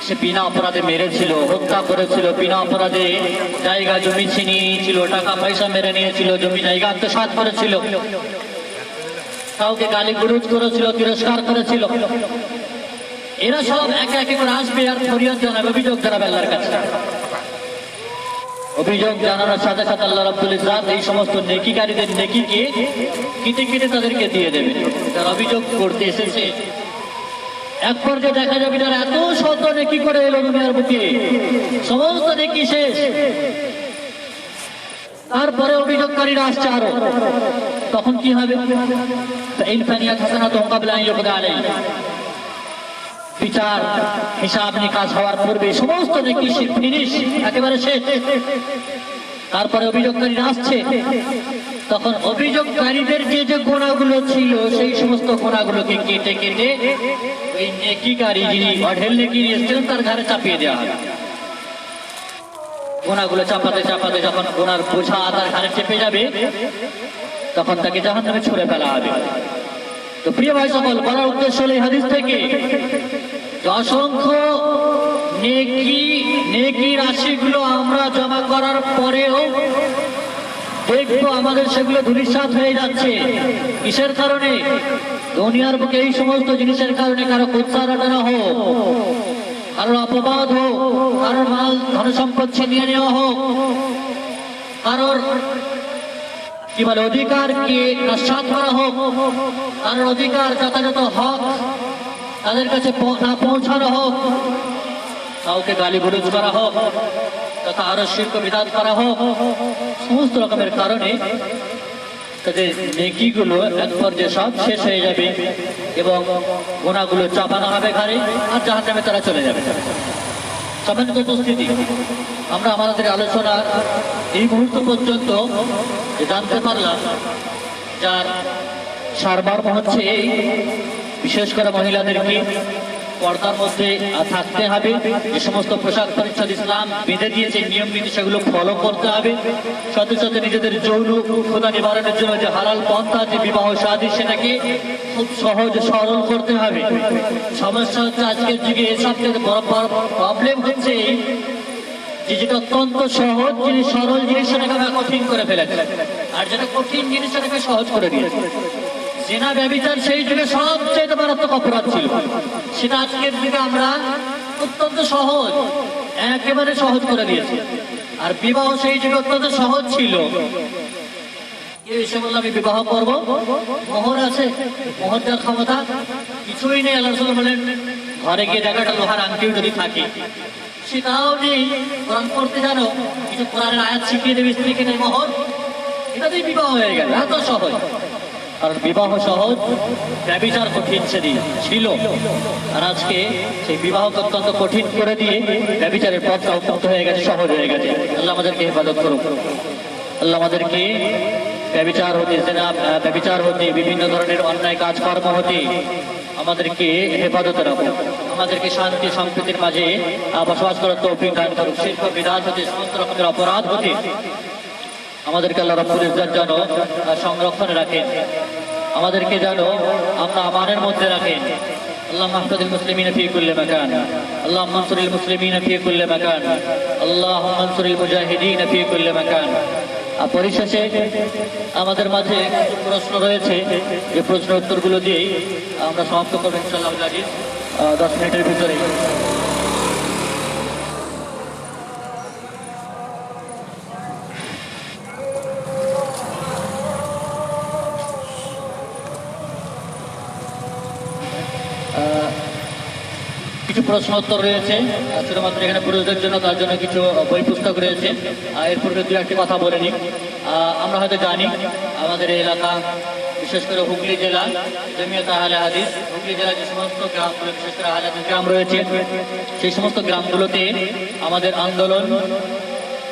সে বিনা অপরাধে মেরেছিল, হত্যা করেছিল, বিনা অপরাধে জায়গা জমি ছিনিয়েছিল, টাকা পয়সা মেরে নিয়েছিল, জমি জায়গা আত্মসাৎ করেছিল, কাউকে গালি গুরুজ করেছিল, তিরস্কার করেছিল। এরা সব একে একে করে আসবে আর ফরিয়াদ জানাবে, অভিযোগ জানাবে আল্লাহর কাছে। অভিযোগ জানানোর সাথে সাথে আল্লাহ রাব্বুল ইজ্জাত এই সমস্ত নেকিকারীদের নেকিকে কেটে কেটে তাদেরকে দিয়ে দেবে, যারা অভিযোগ করতে এসেছে। এক পর্যায়ে দেখা যাবে যারা এত শত নেকি করে এলো দুনিয়ার বুকে, সমস্ত নেকি শেষ, তারপরে অভিযোগকারীরা আসছে আরো, তখন কি হবে? বিচার হিসাব নিকাশ হওয়ার পূর্বে সমস্ত নেকি ফিনিশ, একেবারে শেষ। তারপরে অভিযোগকারীরা আসছে, তখন অভিযোগকারীদের যে যে গুণাগুলো ছিল সেই সমস্ত গুণাগুলোকে কেটে কেটে ওই নেকিকারী যিনি অঢেল নেকি এসেছিলেন তার ঘরে চাপিয়ে দেওয়া হবে। গুণাগুলো চাপাতে চাপাতে যখন গুনার বোঝা তার ঘরে চেপে যাবে, তখন তাকে জাহান্নামে ছুঁড়ে ফেলা হবে। তো প্রিয় ভাই সকল, বলার উদ্দেশ্য হলো এই হাদিস থেকে অসংখ্য নেকি রাশিগুলো আমরা জমা করার পরেও দেখবো আমাদের সেগুলো ধূলিসাৎ হয়ে যাচ্ছে। কিসের কারণে? দুনিয়ার বুকে এই সমস্ত জিনিসের কারণে, কারো কুৎসা রটানো হোক, কারোর অপবাদ হোক, কারোর মাল ধন সম্পদ ছিনিয়ে নেওয়া হোক, কারোর কি বলে অধিকারকে নস্যাৎ করা হোক, কারোর অধিকার যথাযথ হক তাদের কাছে না পৌঁছানো হোক, কাউকে গালি গুরুজ করা হোক, তথা আরো শিরক বিদআত করা হোক, সমস্ত রকমের কারণে তাদের নেকিগুলো এক পর্যায়ে সব শেষ হয়ে যাবে এবং গুনাহগুলো চাপানো হবে ঘাড়ে, আর জাহান্নামে তারা চলে যাবে। সম্মানিত উপস্থিতি, আমরা আমাদের আলোচনা এই মুহূর্ত পর্যন্ত জানতে পারলাম যার সারমর্ম হচ্ছে এই, বিশেষ করে মহিলাদেরকে পর্দার মধ্যে থাকতে হবে, যে সমস্ত পোশাক পরিচ্ছদ ইসলাম বেঁধে দিয়েছে নিয়ম নীতি সেগুলো ফলো করতে হবে, সাথে সাথে নিজেদের যৌন ক্ষুধা নিবারণের জন্য যে হালাল পন্থা যে বিবাহ শাদী সেটাকে খুব সহজ সরল করতে হবে। সমস্যা হচ্ছে আজকের যুগে সবচেয়ে বড় প্রবলেম হচ্ছে যে যেটা অত্যন্ত সহজ জিনিস সরল জিনিস সেটাকে আমরা কঠিন করে ফেলেছে, আর যেটা কঠিন জিনিস সেটাকে সহজ করে দিয়েছে। জিনা ব্যভিচার সেই যুগে সবচেয়ে মারাত্মক অপরাধ ছিল, সেটা আজকের যুগে আমরা অত্যন্ত সহজ, একেবারে সহজ করে দিয়েছি। আর বিবাহ সেই যুগে অত্যন্ত সহজ ছিল, কেউ এসে বললো আমি বিবাহ করবো, মোহর আছে, মোহর দেওয়ার ক্ষমতা কিছুই নেই। আল্লাহ রাসূল বলেন ঘরে গিয়ে দেখাটা লোহার আংটিও যদি থাকে সেটাও নেই, কোরআন পড়তে জানো, কিছু কোরআনের আয়াত শিখিয়ে দেবে স্ত্রীকে নেই মোহর, এটাতেই বিবাহ হয়ে গেল, এত সহজ। কারণ বিবাহ সহজ, ব্যভিচার কঠিন সেদিন ছিল, আর আজকে সেই বিবাহকে অত্যন্ত কঠিন করে দিয়ে ব্যভিচারের পথটা উন্মুক্ত হয়ে গেছে, সহজ হয়ে গেছে। আল্লাহ আমাদেরকে হেফাজত করুন, আল্লাহ আমাদেরকে ব্যভিচার হতে বিভিন্ন ধরনের অন্যায় কাজকর্ম হতে আমাদেরকে হেফাজতে রাখুন, আমাদেরকে শান্তি সম্প্রীতির মাঝে বসবাস করার তৌফিক দান করুন। শিরক বিদআত হতে সমস্ত রকমের অপরাধ হতে আমাদেরকে আল্লাহ রাব্বুল ইজ্জত যেন সংরক্ষণে রাখেন, আমাদেরকে যেন আমরা আমানের মধ্যে রাখেন। اللهم احفظ المسلمين في كل مكان، اللهم انصر المسلمين في كل مكان، اللهم انصر المجاهدين في كل مكان। পরিশেষে আমাদের মাঝে প্রশ্ন রয়েছে, যে প্রশ্ন উত্তরগুলো দিয়েই আমরা সমাপ্ত করবো ইনশাআল্লাহ 10 মিনিটের ভিতরে। কিছু প্রশ্ন উত্তর রয়েছে শুধুমাত্র এখানে পুরুষদের জন্য, তার জন্য কিছু বই পুস্তক রয়েছে। এর পূর্বে দু একটি কথা বলে নিই। আমরা হয়তো জানি আমাদের এই এলাকা, বিশেষ করে হুগলি জেলা জমিয়ত আহলে হাদিস, হুগলি জেলার যে সমস্ত গ্রামগুলো, বিশেষ করে আহলে হাদিস গ্রাম রয়েছে, সেই সমস্ত গ্রামগুলোতে আমাদের আন্দোলন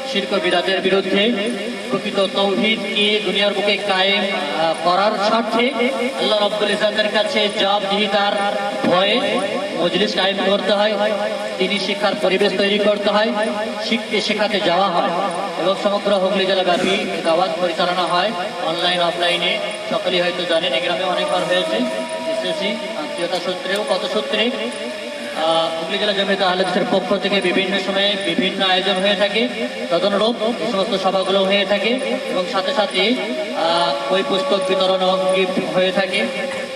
শিরক বিদআতের বিরুদ্ধে প্রকৃত তাওহীদকে দুনিয়ার বুকে কায়েম করার স্বার্থে আল্লাহ রাব্বুল ইজ্জতের কাছে জবাবদিহিতার ভয়ে মজলিস কায়েম করতে হয়, তিনি শিক্ষার পরিবেশ তৈরি করতে হয়, শিখতে শেখাতে যাওয়া হয়, এবং সমগ্র হুগলি জেলাব্যাপী দাওয়াত পরিচালনা হয় অনলাইন অফলাইনে। সকলেই হয়তো জানেন, এই গ্রামে অনেকবার হয়েছে, এসএসসি আত্মীয়তা সূত্রেও কত সূত্রে হুগলি জেলা জমিয়ত আহলে হাদিসের পক্ষ থেকে বিভিন্ন সময়ে বিভিন্ন আয়োজন হয়ে থাকে, তদনুরূপ এই সমস্ত সভাগুলো হয়ে থাকে, এবং সাথে সাথে বই পুস্তক বিতরণ গিফট হয়ে থাকে।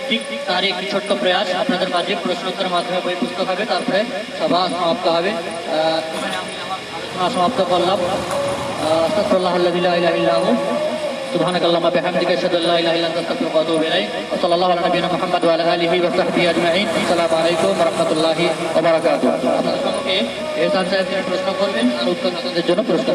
ঠিক তার একটি ছোট্ট প্রয়াস, আপনাদের মাঝে প্রশ্নোত্তরের মাধ্যমে বই পুস্তক হবে, তারপরে সভা সমাপ্ত হবে। এখানে আমি আমার আলোচনা সমাপ্ত করলাম। আস্তাগফিরুল্লাহ আল্লাযী লা ইলাহা ইল্লা হু, সুবহানাকাল্লাহুম্মা বিহামদিকা আশহাদু আল্লা ইলাহা ইল্লা আনতা আস্তাগফিরুকা ওয়া আতুবু ইলাইক। ওয়া সাল্লাল্লাহু আলা নাবিয়িনা মুহাম্মাদ ওয়া আলা আলিহি ওয়া সাহবিহি আজমাইন। আসসালামু আলাইকুম ওয়া রাহমাতুল্লাহি ওয়া বারাকাতুহু। আপনাদের সঙ্গে এহসান সাহেব প্রশ্ন করবেন আর উত্তর আপনাদের জন্য প্রশ্ন।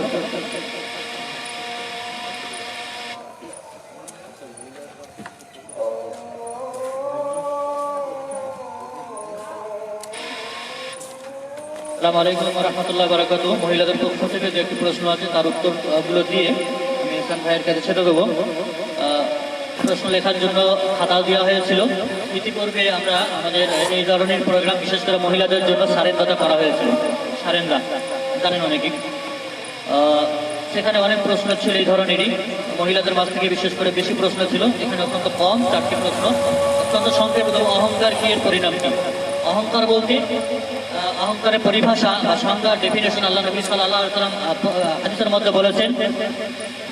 আসসালামু আলাইকুম ওয়া রাহমাতুল্লাহি ওয়া বারাকাতুহু। মহিলাদের পক্ষ থেকে যে একটি প্রশ্ন আছে তার উত্তরগুলো দিয়ে আমি এহসান ভাইয়ের কাছে ছেড়ে দেবো। প্রশ্ন লেখার জন্য খাতা দেওয়া হয়েছিল। ইতিপূর্বে আমরা আমাদের এই ধরনের প্রোগ্রাম বিশেষ করে মহিলাদের জন্য সারেন্দাটা করা হয়েছিল, সারেন্দা জানেন অনেকেই। সেখানে অনেক প্রশ্ন ছিল এই ধরনেরই, মহিলাদের মাঝ থেকে বিশেষ করে বেশি প্রশ্ন ছিল। এখানে অত্যন্ত কম 4টি প্রশ্ন, অত্যন্ত সংক্ষেপে। অহংকার কি, এর পরিণাম কি? অহংকার বলতে অহংকারের পরিভাষা বা সংজ্ঞা, ডেফিনেশন আল্লাহ নবী সাল্লাল্লাহু আলাইহি ওয়াসাল্লাম হাদিসের মধ্যে বলেছেন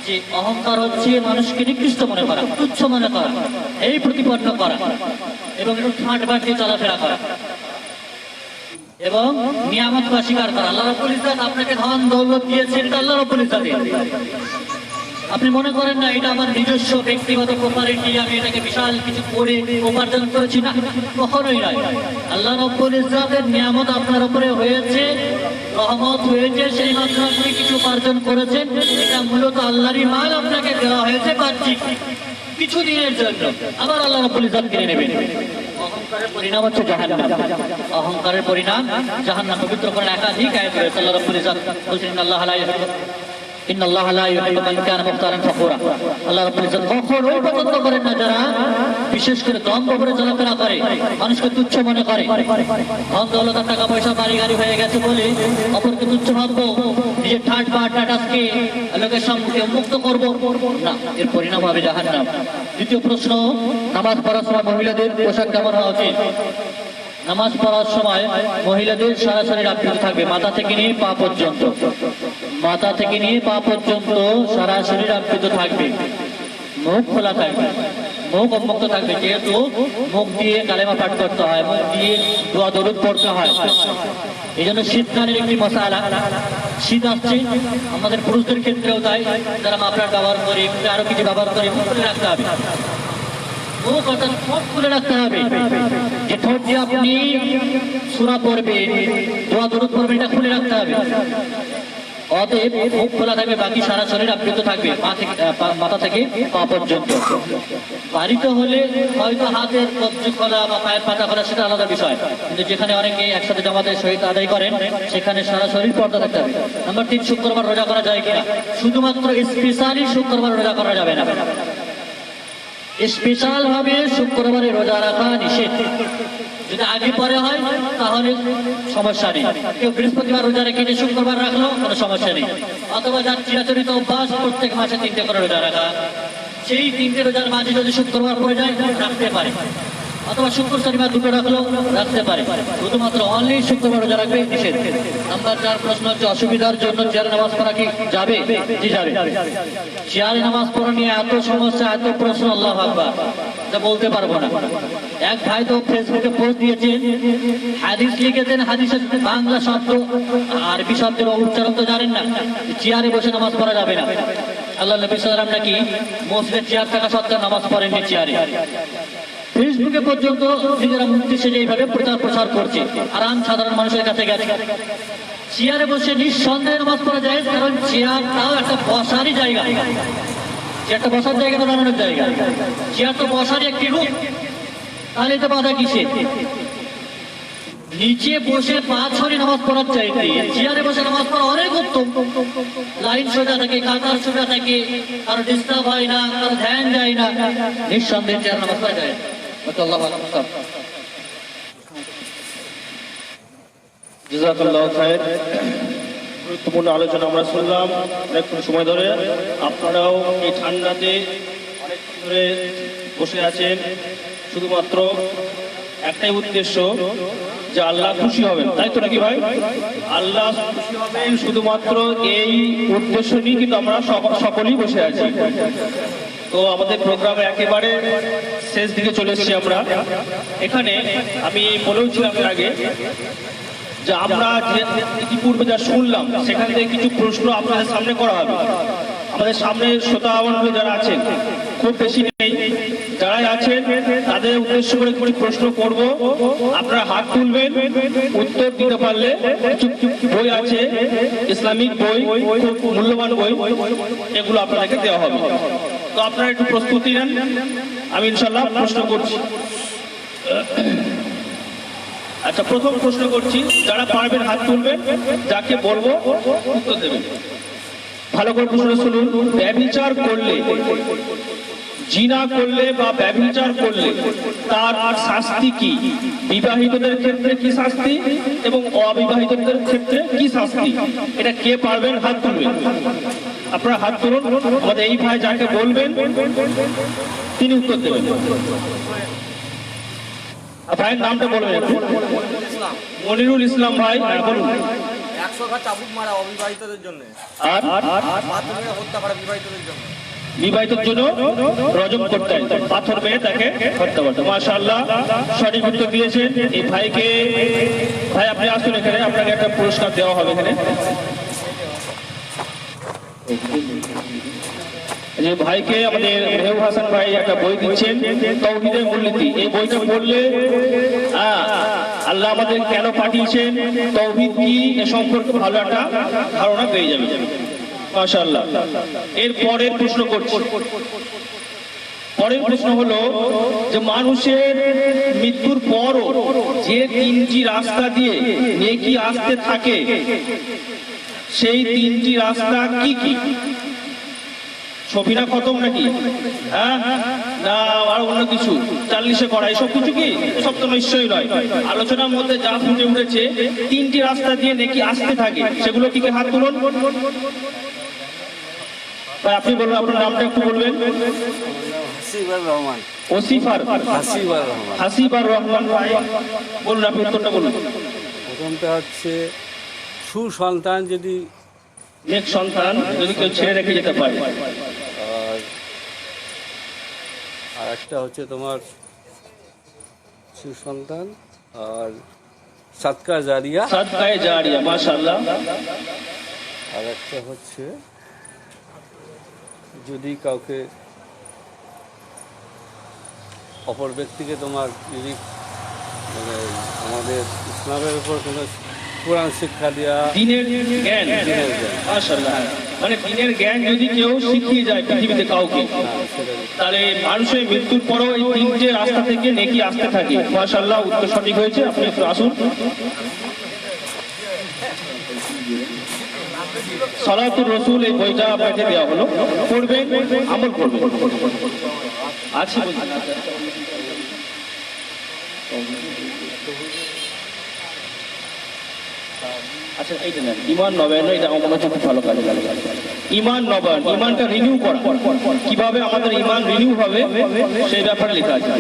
যে অহংকার হচ্ছে মানুষকে নিকৃষ্ট মনে করা, তুচ্ছ মনে করা, এই প্রতিপন্ন করা, এবং একটু ঠাট বাট দিয়ে চলাফেরা করা, এবং নিয়ামতকে অস্বীকার করা। আল্লাহ রাব্বুল ইজ্জত আপনাকে ধন দৌলত দিয়েছেন, এটা আল্লাহ রাব্বুল ইজ্জতের। আপনি মনে করেন না এটা আমার নিজস্ব ব্যক্তিগত প্রপার্টি, আমি এটাকে বিশাল কিছু করে উপার্জন করেছি, না, কখনোই নয়। আল্লাহ রাব্বুল ইজ্জতের নিয়ামত আপনার উপরে হয়েছে, রহমত হয়েছে, সেই মাত্র আপনি কিছু উপার্জন করেছেন। এটা মূলত আল্লাহরই মাল, আপনাকে দেওয়া হয়েছে বাহ্যিক কিছু দিনের জন্য, আবার আল্লাহ রাব্বুল ইজ্জত কিনে নেবেন। পরিণাম হচ্ছে জাহান্নাম। অহংকারের পরিণাম জাহান্নাম। পবিত্র কোরআনে একাধিক আয়াত রয়েছে। আল্লাহ রাব্বুল ইজ্জত বলেছেন, ইন্নাল্লাহা লা ইউহিব্বু মান কানা মুখতারান ফাখুরা। আল্লাহ রাব্বুল ইজ্জত কখনোই পছন্দ করেন না যারা বিশেষ করে দম্ভ করে চলাফেরা করে, মানুষকে তুচ্ছ মনে করে। ধন দৌলত টাকা পয়সা বাড়ি গাড়ি হয়ে গেছে বলে অপরকে তুচ্ছ ভাববো, নিজের ঠাট বা টাটাসকে লোকের সামনে মুক্ত করবো না, এর পরিণাম হবে জাহান্নাম। দ্বিতীয় প্রশ্ন, নামাজ পড়ার সময় মহিলাদের পোশাক কেমন হওয়া উচিত? নামাজ পড়ার সময় মহিলাদের সরাসরি আবৃত থাকবে মাথা থেকে নিয়ে পা পর্যন্ত। মাথা থেকে নিয়ে পা পর্যন্ত সরাসরি আবৃত থাকবে, মুখ খোলা থাকবে, মুখ উন্মুক্ত থাকবে। যেহেতু মুখ দিয়ে কালেমা পাঠ করতে হয়, মুখ দিয়ে দোয়া দরুদ পড়তে হয়, এই জন্য শীতকালের একটি মশালা, শীত আসছে আমাদের পুরুষদের ক্ষেত্রেও তাই, যারা মাফলার ব্যবহার করে, আরো কিছু ব্যবহার করে, মুখ খুলে রাখতে হবে। মুখ অর্থাৎ ঠোঁট খুলে রাখতে হবে। যে ঠোঁট দিয়ে আপনি সূরা পড়বেন, দোয়া দরুদ পড়বেন, এটা খুলে রাখতে হবে। অতএব মুখ খোলা থাকবে, বাকি সারা শরীর আবৃত থাকবে মাথা থেকে পা পর্যন্ত। বাড়িতে হলে হয়তো হাতের কবজি খোলা বা পায়ের পাতা খোলা, সেটা আলাদা বিষয়। কিন্তু যেখানে অনেকে একসাথে জামাতের সহিত আদায় করেন, সেখানে সারা শরীর পর্দা থাকতে হবে। নাম্বার 3, শুক্রবার রোজা করা যায় কিনা? শুধুমাত্র স্পেশালি শুক্রবার রোজা করা যাবে না, স্পেশাল ভাবে শুক্রবারে রোজা রাখা নিষেধ। যদি আগে পরে হয় তাহলে সমস্যা নেই। কেউ বৃহস্পতিবার রোজা রেখে শুক্রবার রাখলো, কোনো সমস্যা নেই। অথবা যার চিরাচরিত অভ্যাস প্রত্যেক মাসে 3টে করে রোজা রাখা, সেই 3টে রোজার মাঝে যদি শুক্রবার পড়ে যায় রাখতে পারে। অথবা শুক্র শনিবার 2টো রাখলো, রাখতে পারে। শুধুমাত্র অনলি শুক্রবার রোজা রাখবে নিষেধ। নাম্বার 4 প্রশ্ন হচ্ছে, অসুবিধার জন্য চেয়ারে নামাজ পড়া কি যাবে? জি যাবে। চেয়ারে নামাজ পড়া নিয়ে এত সমস্যা, এত প্রশ্ন, আল্লাহু আকবার, যা বলতে পারবো না। এক ভাই তো ফেসবুকে পোস্ট দিয়েছেন, হাদিস লিখেছেন, হাদিসের বাংলা শব্দ আরবি শব্দের উচ্চারণ তো জানেন না, চেয়ারে বসে নামাজ পড়া যাবে না। আল্লাহ নবী সাল্লাল্লাহু আলাইহি ওয়াসাল্লাম নাকি মসজিদে চেয়ার থাকা সত্ত্বেও নামাজ পড়েননি চেয়ারে। ফেসবুকে পর্যন্ত নিজেরা মুক্তি সেজে এইভাবে প্রচার করছে, আর সাধারণ মানুষের কাছে গেছে। চেয়ারে বসে নিঃসন্দেহে নামাজ পড়া যায়, কারণ চেয়ারটাও একটা বসারই জায়গা। চেয়ারটা বসার জায়গা না দাঁড়ানোর জায়গা, চেয়ার তো বসারই একটি রূপ। তাহলে তো বাধা কিসে? নিচে বসে পা ছড়ি নামাজ পড়ার চাইতে চেয়ারে বসে নামাজ পড়া অনেক উত্তম। লাইন সোজা থাকে, কাতার সোজা থাকে, কারো ডিস্টার্ব হয় না, কারো ধ্যান যায় না, নিঃসন্দেহে চেয়ার নামাজ পড়া যায়। জাযাকাল্লাহু খায়র। গুরুত্বপূর্ণ আলোচনা আমরা শুনলাম অনেকক্ষণ সময় ধরে। আপনারাও এই ঠান্ডাতে অনেক ধরে বসে আছেন, শুধুমাত্র একটাই উদ্দেশ্য যে আল্লাহ খুশি হবেন, তাই তো নাকি ভাই? আল্লাহ খুশি হবেন, শুধুমাত্র এই উদ্দেশ্য নিয়ে কিন্তু আমরা সকলেই বসে আছি। তো আমাদের প্রোগ্রামে একেবারে শেষ দিকে চলে এসেছি আমরা। এখানে আমি বলেওছিলাম এর আগে যে আমরা ইতিপূর্বে যা শুনলাম সেখান থেকে কিছু প্রশ্ন আপনাদের সামনে করা হবে। আমাদের সামনে শ্রোতাবন্ধু যারা আছেন, খুব বেশি নেই, যারাই আছেন তাদের উদ্দেশ্য করে কিছু প্রশ্ন করব। আপনারা হাত তুলবেন, উত্তর দিতে পারলে কিছু বই আছে, ইসলামিক বই, খুব মূল্যবান বই, এগুলো আপনাদেরকে দেওয়া হবে। তো আপনারা একটু প্রস্তুতি নেন, আমি ইনশাল্লাহ প্রশ্ন করছি। আচ্ছা, প্রথম প্রশ্ন করছি, যারা পারবেন হাত তুলবেন, যাকে বলবো উত্তর দেবেন। ভালো করে প্রশ্ন শুনুন। ব্যভিচার করলে, জিনা করলে বা ব্যভিচার করলে তার শাস্তি কি? বিবাহিতদের ক্ষেত্রে কি শাস্তি এবং অবিবাহিতদের ক্ষেত্রে কি শাস্তি? এটা কে পারবেন হাত তুলবেন। আপনারা হাত তুলুন। আমাদের এই ভাই যাকে বলবেন তিনি উত্তর দেবেন। ভাইয়ের নামটা বলবেন একটু। মনিরুল ইসলাম ভাই, বলুন। 100 ঘা চাবুক মারা অবিবাহিতদের জন্য, আর মাধ্যমে হত্যা করা বিবাহিতদের জন্য, বিবাহিতের জন্য রজম করতে হয়, পাথর মেরে তাকে হত্যা করতে। মাশাআল্লাহ, সঠিক উত্তর দিয়েছেন। এই ভাইকে, ভাই আপনি আসুন এখানে, আপনাকে একটা পুরস্কার দেওয়া হবে এখানে। যে ভাইকে আমাদের মেহবুব হাসান ভাই একটা বই দিচ্ছেন, তাওহীদের মূলনীতি। এই বইটা পড়লে আল্লাহ আমাদের কেন পাঠিয়েছেন, তাওহীদ কি, এ সম্পর্কে ভালো একটা ধারণা পেয়ে যাবে। মাশাআল্লাহ। এর পরের প্রশ্ন করছি, পরের প্রশ্ন হলো যে মানুষের মৃত্যুর পরও যে তিনটি রাস্তা দিয়ে নেকি আসতে থাকে সেই তিনটি রাস্তা কি কি? সফিনা খতম নাকি? হ্যাঁ, না আর অন্য কিছু 40-এ করা এসব কিছু কি? সব তো নিশ্চয়ই নয়। আলোচনার মধ্যে যা ফুটে উঠেছে তিনটি রাস্তা দিয়ে নেকি আসতে থাকে, সেগুলো কি কি? হাত তুলুন ভাই, আপনি বলুন, আপনার নামটা একটু বলবেন। হাসিবুর রহমান। ওসিফার হাসিবুর রহমান। হাসিবুর রহমান ভাই, বলুন, আপনি উত্তরটা বলুন। প্রথমটা হচ্ছে সুসন্তান যদি, নেক সন্তান যদি কেউ ছেড়ে রেখে যেতে পারে। আর একটা হচ্ছে তোমার সুসন্তান, আর সাদকা জারিয়া, সাদকায়ে জারিয়া, মাশাআল্লাহ। আর একটা হচ্ছে যদি কাউকে অপর ব্যক্তিকে তোমার যদি মানে আমাদের ইসলামের উপর কোনো কোরআন শিক্ষা দেওয়া, দ্বীনের জ্ঞান, মাশাআল্লাহ, মানে দ্বীনের জ্ঞান যদি কেউ শিখিয়ে যায় পৃথিবীতে কাউকে, তাহলে মানুষের মৃত্যুর পরও এই তিনটে রাস্তা থেকে নেকি আসতে থাকে। মাশাআল্লাহ, উত্তর সঠিক হয়েছে। আপনি একটু আসুন। সালাতুর রাসূল এই বইটা আপনাকে দেওয়া হলো, পড়বেন, আমল করবেন। আচ্ছা, আচ্ছা, এইটা না, ঈমান নবায়ন, এটা আমার মনে হচ্ছে খুব ভালো কাজে লাগে। ঈমান নবায়ন, ঈমানটা রিনিউ করা, কিভাবে আমাদের ঈমান রিনিউ হবে সেই ব্যাপারে লেখা আছে।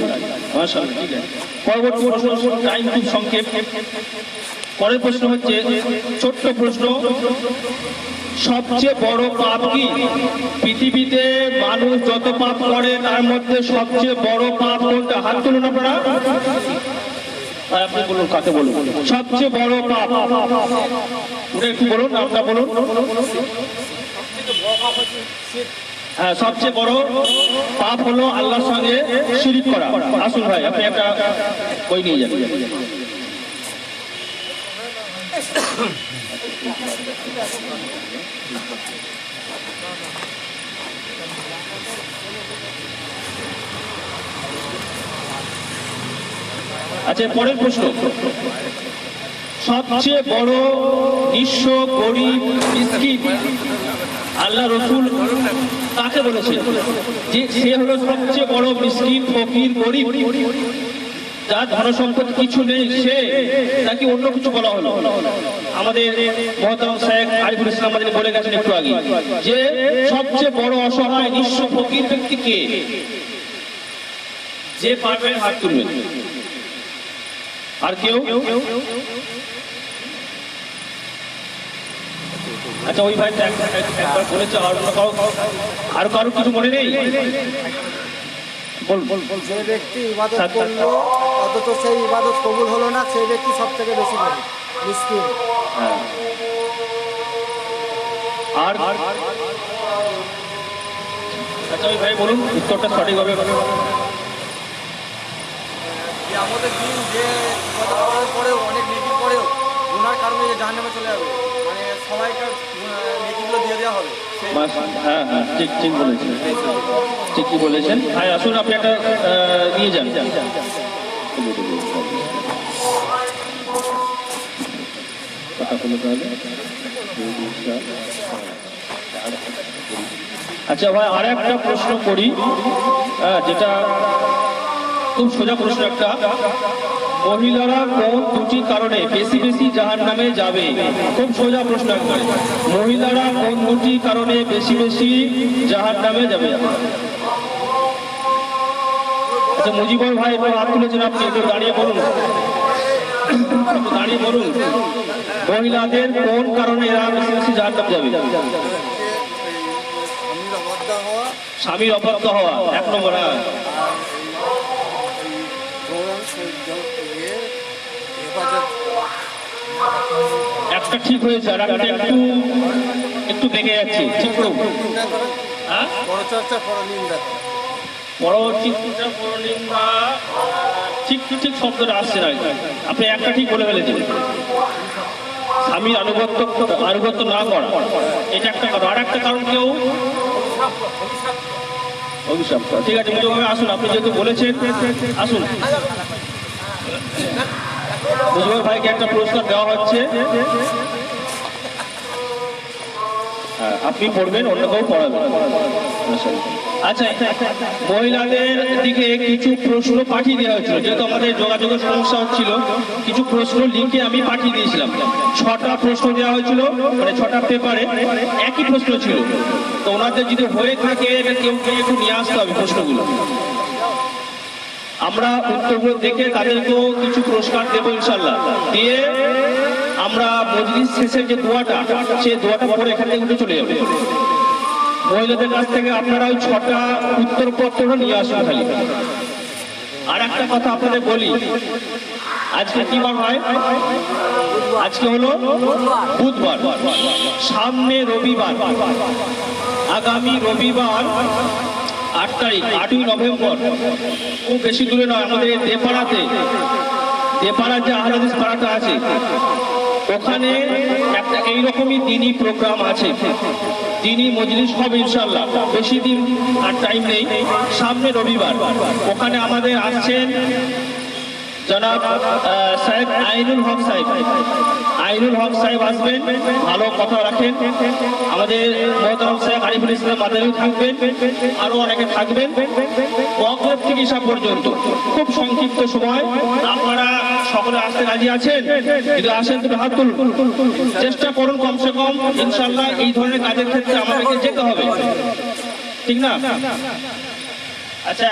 মাশাআল্লাহ, ঠিক আছে। পরবর্তী প্রশ্ন, টাইম খুব সংক্ষেপ। পরের প্রশ্ন হচ্ছে ছোট্ট প্রশ্ন, সবচেয়ে বড় পাপ কি? পৃথিবীতে মানুষ যত পাপ করে তার মধ্যে সবচেয়ে বড় পাপ কোনটা? হাত তুলুন আপনারা। আপনি বলুন, কাকে বলুন সবচেয়ে বড় পাপ? ওটা একটু বলুন, আপনারা বলুন। হ্যাঁ, সবচেয়ে বড় পাপ হলো আল্লাহর সঙ্গে শিরিক করা। আসুন ভাই, আপনি একটা বই নিয়ে যান। আচ্ছা, পরের প্রশ্ন, সবচেয়ে বড় নিঃস্ব, গরিব, মিসকিন আল্লাহ রসুল তাকে বলেছেন যে সে হলো সবচেয়ে বড় মিসকিন, ফকির, গরিব, যার ধনসম্পদ কিছু নেই, সে নাকি অন্য কিছু বলা হলো? আমাদের মহতারাম শেখ আরিফুল ইসলাম আমাদের বলে গেছেন একটু আগে যে সবচেয়ে বড় অসহায় নিঃস্ব ফকির ব্যক্তি কে? যে পারবেন হাত তুলবেন। আর কেউ? আচ্ছা, ওই ভাই একবার বলেছে, আর কারো কিছু মনে নেই? যে ব্যক্তি ইবাদত করলো অথচ সেই ইবাদত কবুল হলো না, সেই ব্যক্তি সব থেকে বেশি গরিব, মিসকিন। আর আচ্ছা, ওই ভাই বলুন, উত্তরটা সঠিক হবে। যে আমাদের দিন যে ইবাদত করার পরেও, অনেক নেকির পরেও গুনার কারণে যে জাহান্নামে চলে যাবে, মানে সবাইকে নেকিগুলো দিয়ে দেওয়া হবে। হ্যাঁ হ্যাঁ, ঠিক ঠিক বলেছেন, ঠিকই বলেছেন। ভাই আসুন, আপনি একটা নিয়ে যান। আচ্ছা ভাই, আর একটা প্রশ্ন করি, যেটা খুব সোজা প্রশ্ন একটা। মহিলারা কোন দুটি কারণে বেশি বেশি জাহান্নামে যাবে? খুব সোজা প্রশ্ন একবারে। মহিলারা কোন দুটি কারণে বেশি বেশি জাহান্নামে যাবে? আচ্ছা, মুজিবুর ভাই একটু হাত তুলেছেন, আপনি একটু দাঁড়িয়ে বলুন, দাঁড়িয়ে বলুন, মহিলাদের কোন কারণে এরা বেশি বেশি জাহান্নামে যাবে? স্বামীর অবাধ্য হওয়া, এক নম্বর। একটা ঠিক হয়েছে, আর একটা একটু একটু বেঁকে যাচ্ছে। ঠিক করুন। পরনিন্দা, ঠিক ঠিক শব্দটা আসছে না। আপনি একটা ঠিক বলে ফেলেছেন, স্বামীর আনুগত্য না করা, এটা একটা কারণ। আর একটা কারণ, কেউ অভিশপ্ত। ঠিক আছে, মুজিব ভাই আসুন, আপনি যেহেতু বলেছেন আসুন। মুজিব ভাইকে একটা পুরস্কার দেওয়া হচ্ছে। হ্যাঁ, আপনি পড়বেন, অন্য কেউ পড়াবেন। আচ্ছা, মহিলাদের দিকে কিছু প্রশ্ন পাঠিয়ে দেওয়া হয়েছিল, যেহেতু আমাদের যোগাযোগের সমস্যা হচ্ছিল, কিছু প্রশ্ন লিখে আমি পাঠিয়ে দিয়েছিলাম। 6টা প্রশ্ন দেওয়া হয়েছিল, মানে 6টা পেপারে একই প্রশ্ন ছিল। তো ওনাদের যদি হয়ে থাকে কেউ গিয়ে একটু নিয়ে আসতে হবে প্রশ্নগুলো। আমরা উত্তরগুলো দেখে তাদেরকেও কিছু পুরস্কার দেবো ইনশাল্লাহ। দিয়ে আমরা মজলিস শেষের যে দোয়াটা, সেই দোয়াটা পরে এখান থেকে উঠে চলে যাবে। মহিলাদের কাছ থেকে আপনারা ওই 6টা উত্তরপত্র নিয়ে আসুন খালি। আর একটা কথা আপনাদের বলি, আজকে কি বার হয়? আজকে হলো বুধবার, সামনে রবিবার, আগামী রবিবার 8 তারিখ, 8ই নভেম্বর, খুব বেশি দূরে নয়, আমাদের দেপাড়াতে, দেপাড়া যে আহলাদিস পাড়াটা আছে, ওখানে একটা এইরকমই দিনই প্রোগ্রাম আছে, দিনই মজলিস হবে ইনশাল্লাহ। বেশি দিন আর টাইম নেই, সামনে রবিবার। ওখানে আমাদের আসছেন জনাব সাহেব আইনুল হক সাহেব। আইনুল হক সাহেব আসবেন, ভালো কথা রাখেন। আমাদের মোহতারাম সাহেব আরিফুল ইসলাম মাদানী থাকবেন, আরো অনেকে থাকবেন। বকর চিকিৎসা পর্যন্ত খুব সংক্ষিপ্ত সময়। আপনারা সকলে আসতে রাজি আছেন? যদি আসেন তবে হাত তুলুন। চেষ্টা করুন কমসে কম, ইনশাল্লাহ এই ধরনের কাজের ক্ষেত্রে আমাদেরকে যেতে হবে, ঠিক না? আচ্ছা।